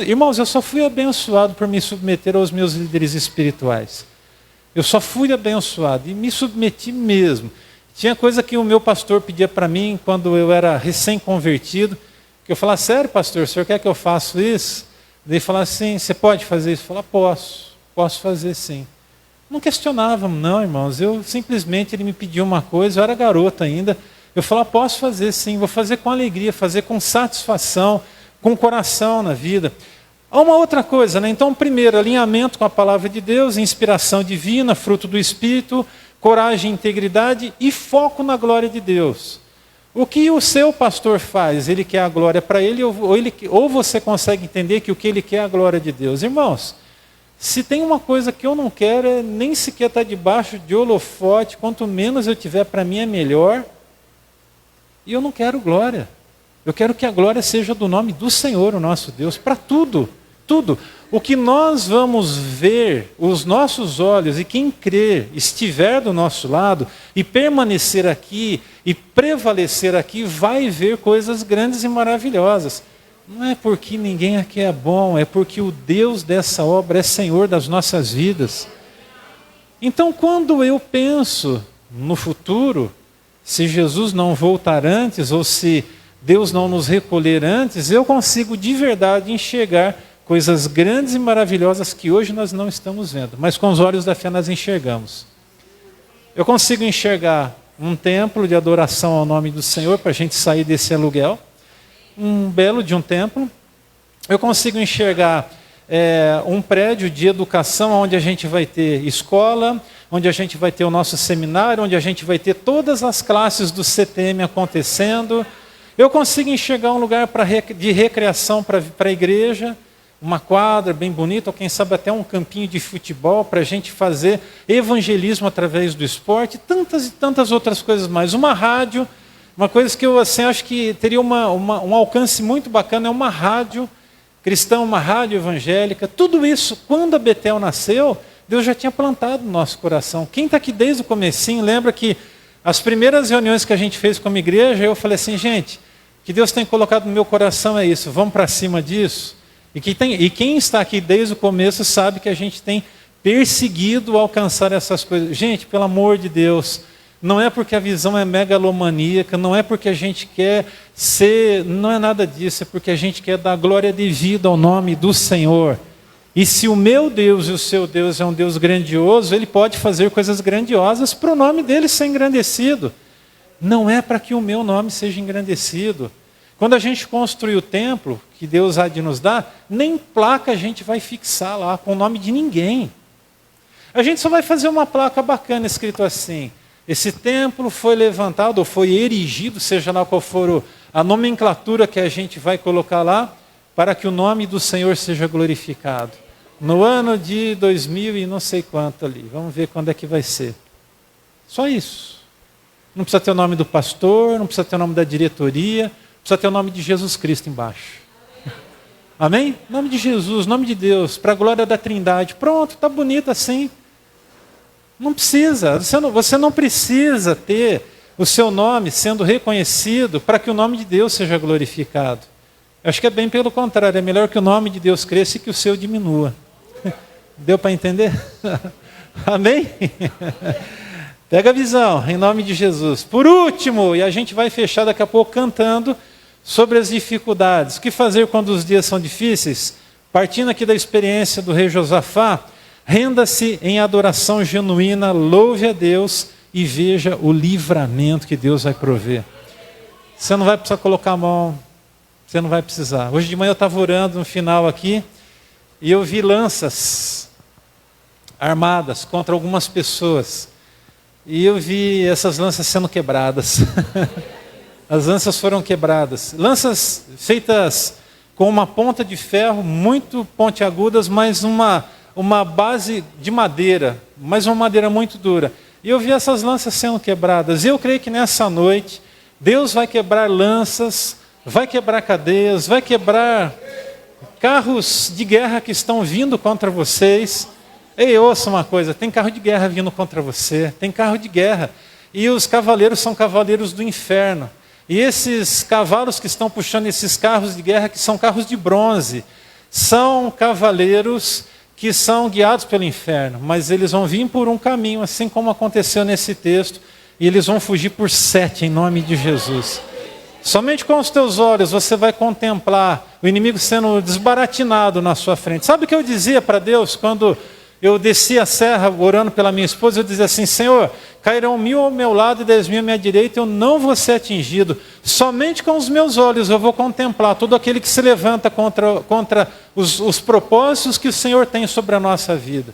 irmãos, eu só fui abençoado por me submeter aos meus líderes espirituais. Eu só fui abençoado e me submeti mesmo. Tinha coisa que o meu pastor pedia para mim quando eu era recém-convertido, que eu falava, sério, pastor, o senhor quer que eu faça isso? Ele falava assim, você pode fazer isso? Eu falava, posso fazer sim. Não questionávamos, não, irmãos. Eu simplesmente, ele me pediu uma coisa, eu era garoto ainda. Eu falava, posso fazer sim, vou fazer com alegria, fazer com satisfação, com coração na vida. Há uma outra coisa, né? Então, primeiro, alinhamento com a palavra de Deus, inspiração divina, fruto do Espírito, coragem, integridade e foco na glória de Deus. O que o seu pastor faz? Ele quer a glória para ele, ou você consegue entender que o que ele quer é a glória de Deus? Irmãos, se tem uma coisa que eu não quero, é nem sequer estar debaixo de holofote, quanto menos eu tiver, para mim é melhor. E eu não quero glória. Eu quero que a glória seja do nome do Senhor, o nosso Deus, para tudo, tudo. O que nós vamos ver, os nossos olhos, e quem crer, estiver do nosso lado, e permanecer aqui, e prevalecer aqui, vai ver coisas grandes e maravilhosas. Não é porque ninguém aqui é bom, é porque o Deus dessa obra é Senhor das nossas vidas. Então, quando eu penso no futuro, se Jesus não voltar antes, ou se Deus não nos recolher antes, eu consigo de verdade enxergar coisas grandes e maravilhosas que hoje nós não estamos vendo, mas com os olhos da fé nós enxergamos. Eu consigo enxergar um templo de adoração ao nome do Senhor, para a gente sair desse aluguel, um belo de um templo. Eu consigo enxergar um prédio de educação, onde a gente vai ter escola, onde a gente vai ter o nosso seminário, onde a gente vai ter todas as classes do CTM acontecendo. Eu consigo enxergar um lugar de recreação para a igreja, uma quadra bem bonita, ou quem sabe até um campinho de futebol, para a gente fazer evangelismo através do esporte, tantas e tantas outras coisas mais. Uma rádio, uma coisa que eu assim, acho que teria um alcance muito bacana, é uma rádio cristã, uma rádio evangélica. Tudo isso, quando a Betel nasceu, Deus já tinha plantado no nosso coração. Quem está aqui desde o comecinho, lembra que as primeiras reuniões que a gente fez como igreja, eu falei assim, gente, que Deus tem colocado no meu coração é isso, vamos para cima disso. E quem está aqui desde o começo sabe que a gente tem perseguido alcançar essas coisas. Gente, pelo amor de Deus, não é porque a visão é megalomaníaca, não é porque a gente quer ser, não é nada disso, é porque a gente quer dar glória devida ao nome do Senhor. E se o meu Deus e o seu Deus é um Deus grandioso, Ele pode fazer coisas grandiosas para o nome dEle ser engrandecido. Não é para que o meu nome seja engrandecido. Quando a gente construir o templo, que Deus há de nos dar, nem placa a gente vai fixar lá com o nome de ninguém. A gente só vai fazer uma placa bacana escrito assim, esse templo foi levantado, ou foi erigido, seja lá qual for a nomenclatura que a gente vai colocar lá, para que o nome do Senhor seja glorificado. No ano de 2000 e não sei quanto ali, vamos ver quando é que vai ser. Só isso. Não precisa ter o nome do pastor, não precisa ter o nome da diretoria, precisa ter o nome de Jesus Cristo embaixo. Amém? Nome de Jesus, nome de Deus, para a glória da Trindade. Pronto, está bonito assim. Não precisa, você não precisa ter o seu nome sendo reconhecido para que o nome de Deus seja glorificado. Eu acho que é bem pelo contrário, é melhor que o nome de Deus cresça e que o seu diminua. Deu para entender? Amém? Pega a visão, em nome de Jesus. Por último, e a gente vai fechar daqui a pouco cantando sobre as dificuldades. O que fazer quando os dias são difíceis? Partindo aqui da experiência do rei Josafá, renda-se em adoração genuína, louve a Deus e veja o livramento que Deus vai prover. Você não vai precisar colocar a mão, você não vai precisar. Hoje de manhã eu estava orando no final aqui, e eu vi lanças armadas contra algumas pessoas. E eu vi essas lanças sendo quebradas. As lanças foram quebradas. Lanças feitas com uma ponta de ferro, muito pontiagudas, mas uma base de madeira, mas uma madeira muito dura. E eu vi essas lanças sendo quebradas. E eu creio que nessa noite, Deus vai quebrar lanças, vai quebrar cadeias, vai quebrar carros de guerra que estão vindo contra vocês. Ei, ouça uma coisa, tem carro de guerra vindo contra você, tem carro de guerra. E os cavaleiros são cavaleiros do inferno. E esses cavalos que estão puxando esses carros de guerra, que são carros de bronze, são cavaleiros que são guiados pelo inferno, mas eles vão vir por um caminho, assim como aconteceu nesse texto, e eles vão fugir por 7, em nome de Jesus. Somente com os teus olhos você vai contemplar o inimigo sendo desbaratinado na sua frente. Sabe o que eu dizia para Deus quando eu desci a serra orando pela minha esposa? Eu dizia assim: Senhor, cairão 1000 ao meu lado e 10.000 à minha direita, eu não vou ser atingido. Somente com os meus olhos eu vou contemplar todo aquele que se levanta contra os propósitos que o Senhor tem sobre a nossa vida.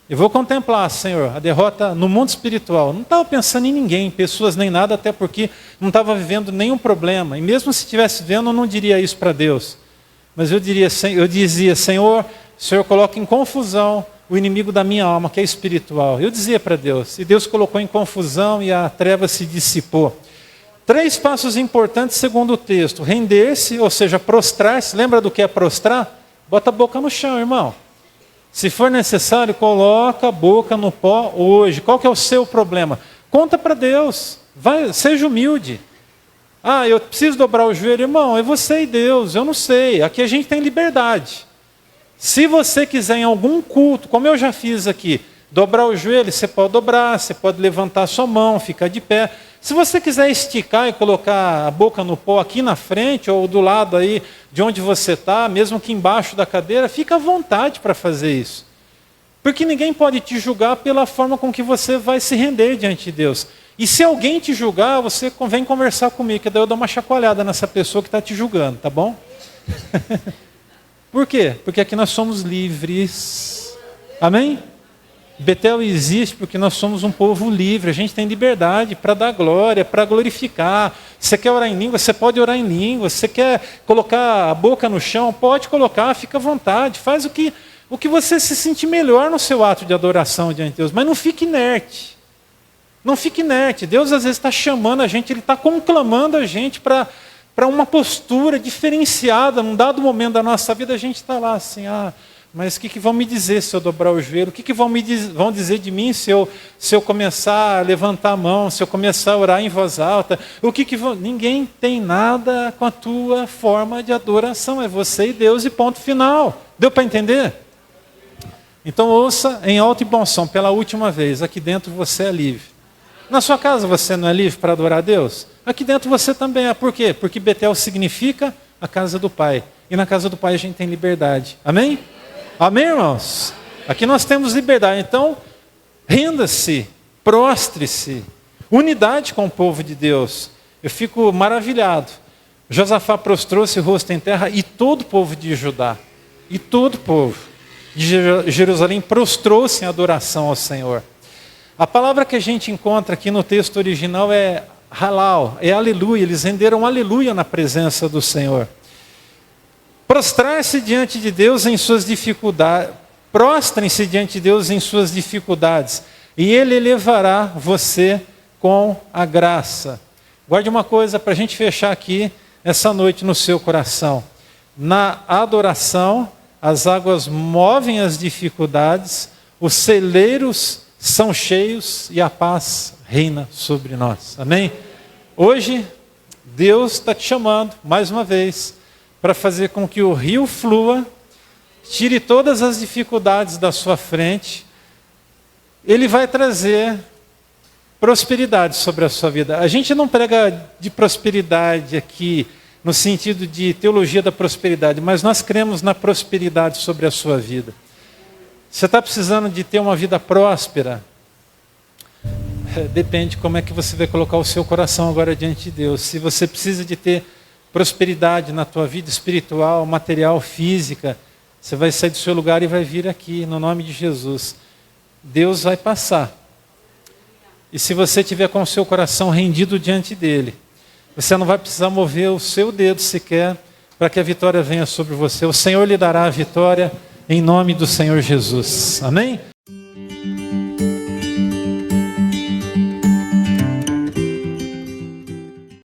Eu vou contemplar, Senhor, a derrota no mundo espiritual. Não estava pensando em ninguém, em pessoas nem nada, até porque não estava vivendo nenhum problema. E mesmo se estivesse vendo, eu não diria isso para Deus. Mas eu dizia, Senhor, o Senhor coloca em confusão o inimigo da minha alma, que é espiritual. Eu dizia para Deus, e Deus colocou em confusão e a treva se dissipou. 3 passos importantes segundo o texto: render-se, ou seja, prostrar-se. Lembra do que é prostrar? Bota a boca no chão, irmão. Se for necessário, coloca a boca no pó hoje. Qual que é o seu problema? Conta para Deus. Seja humilde. Ah, eu preciso dobrar o joelho. Irmão, é você e Deus, eu não sei. Aqui a gente tem liberdade. Se você quiser em algum culto, como eu já fiz aqui, dobrar o joelho, você pode dobrar, você pode levantar a sua mão, ficar de pé. Se você quiser esticar e colocar a boca no pó aqui na frente, ou do lado aí de onde você está, mesmo que embaixo da cadeira, fica à vontade para fazer isso. Porque ninguém pode te julgar pela forma com que você vai se render diante de Deus. E se alguém te julgar, você vem conversar comigo, que daí eu dou uma chacoalhada nessa pessoa que está te julgando, tá bom? Por quê? Porque aqui nós somos livres. Amém? Betel existe porque nós somos um povo livre, a gente tem liberdade para dar glória, para glorificar. Você quer orar em língua, você pode orar em língua. Você quer colocar a boca no chão, pode colocar, fica à vontade. Faz o que você se sentir melhor no seu ato de adoração diante de Deus, mas não fique inerte. Não fique inerte. Deus às vezes está chamando a gente, Ele está conclamando a gente para uma postura diferenciada. Num dado momento da nossa vida, a gente está lá assim, mas o que vão me dizer se eu dobrar o joelho? O que vão dizer de mim se eu começar a levantar a mão, se eu começar a orar em voz alta? Ninguém tem nada com a tua forma de adoração, é você e Deus e ponto final. Deu para entender? Então ouça em alto e bom som, pela última vez, aqui dentro você é livre. Na sua casa você não é livre para adorar a Deus? Aqui dentro você também é. Por quê? Porque Betel significa a casa do Pai. E na casa do Pai a gente tem liberdade. Amém? Amém, irmãos? Aqui nós temos liberdade. Então, renda-se, prostre-se. Unidade com o povo de Deus. Eu fico maravilhado. Josafá prostrou-se rosto em terra e todo o povo de Judá, e todo o povo de Jerusalém prostrou-se em adoração ao Senhor. A palavra que a gente encontra aqui no texto original é halal, é aleluia. Eles renderam aleluia na presença do Senhor. Prostrar-se diante de Deus em suas dificuldades. Prostrem-se diante de Deus em suas dificuldades. E Ele elevará você com a graça. Guarde uma coisa para a gente fechar aqui essa noite no seu coração. Na adoração, as águas movem as dificuldades, os celeiros são cheios e a paz reina sobre nós. Amém? Hoje, Deus está te chamando, mais uma vez, para fazer com que o rio flua, tire todas as dificuldades da sua frente. Ele vai trazer prosperidade sobre a sua vida. A gente não prega de prosperidade aqui, no sentido de teologia da prosperidade, mas nós cremos na prosperidade sobre a sua vida. Você está precisando de ter uma vida próspera? Depende como é que você vai colocar o seu coração agora diante de Deus. Se você precisa de ter prosperidade na tua vida espiritual, material, física, você vai sair do seu lugar e vai vir aqui, no nome de Jesus. Deus vai passar. E se você tiver com o seu coração rendido diante dele, você não vai precisar mover o seu dedo sequer para que a vitória venha sobre você. O Senhor lhe dará a vitória em nome do Senhor Jesus. Amém?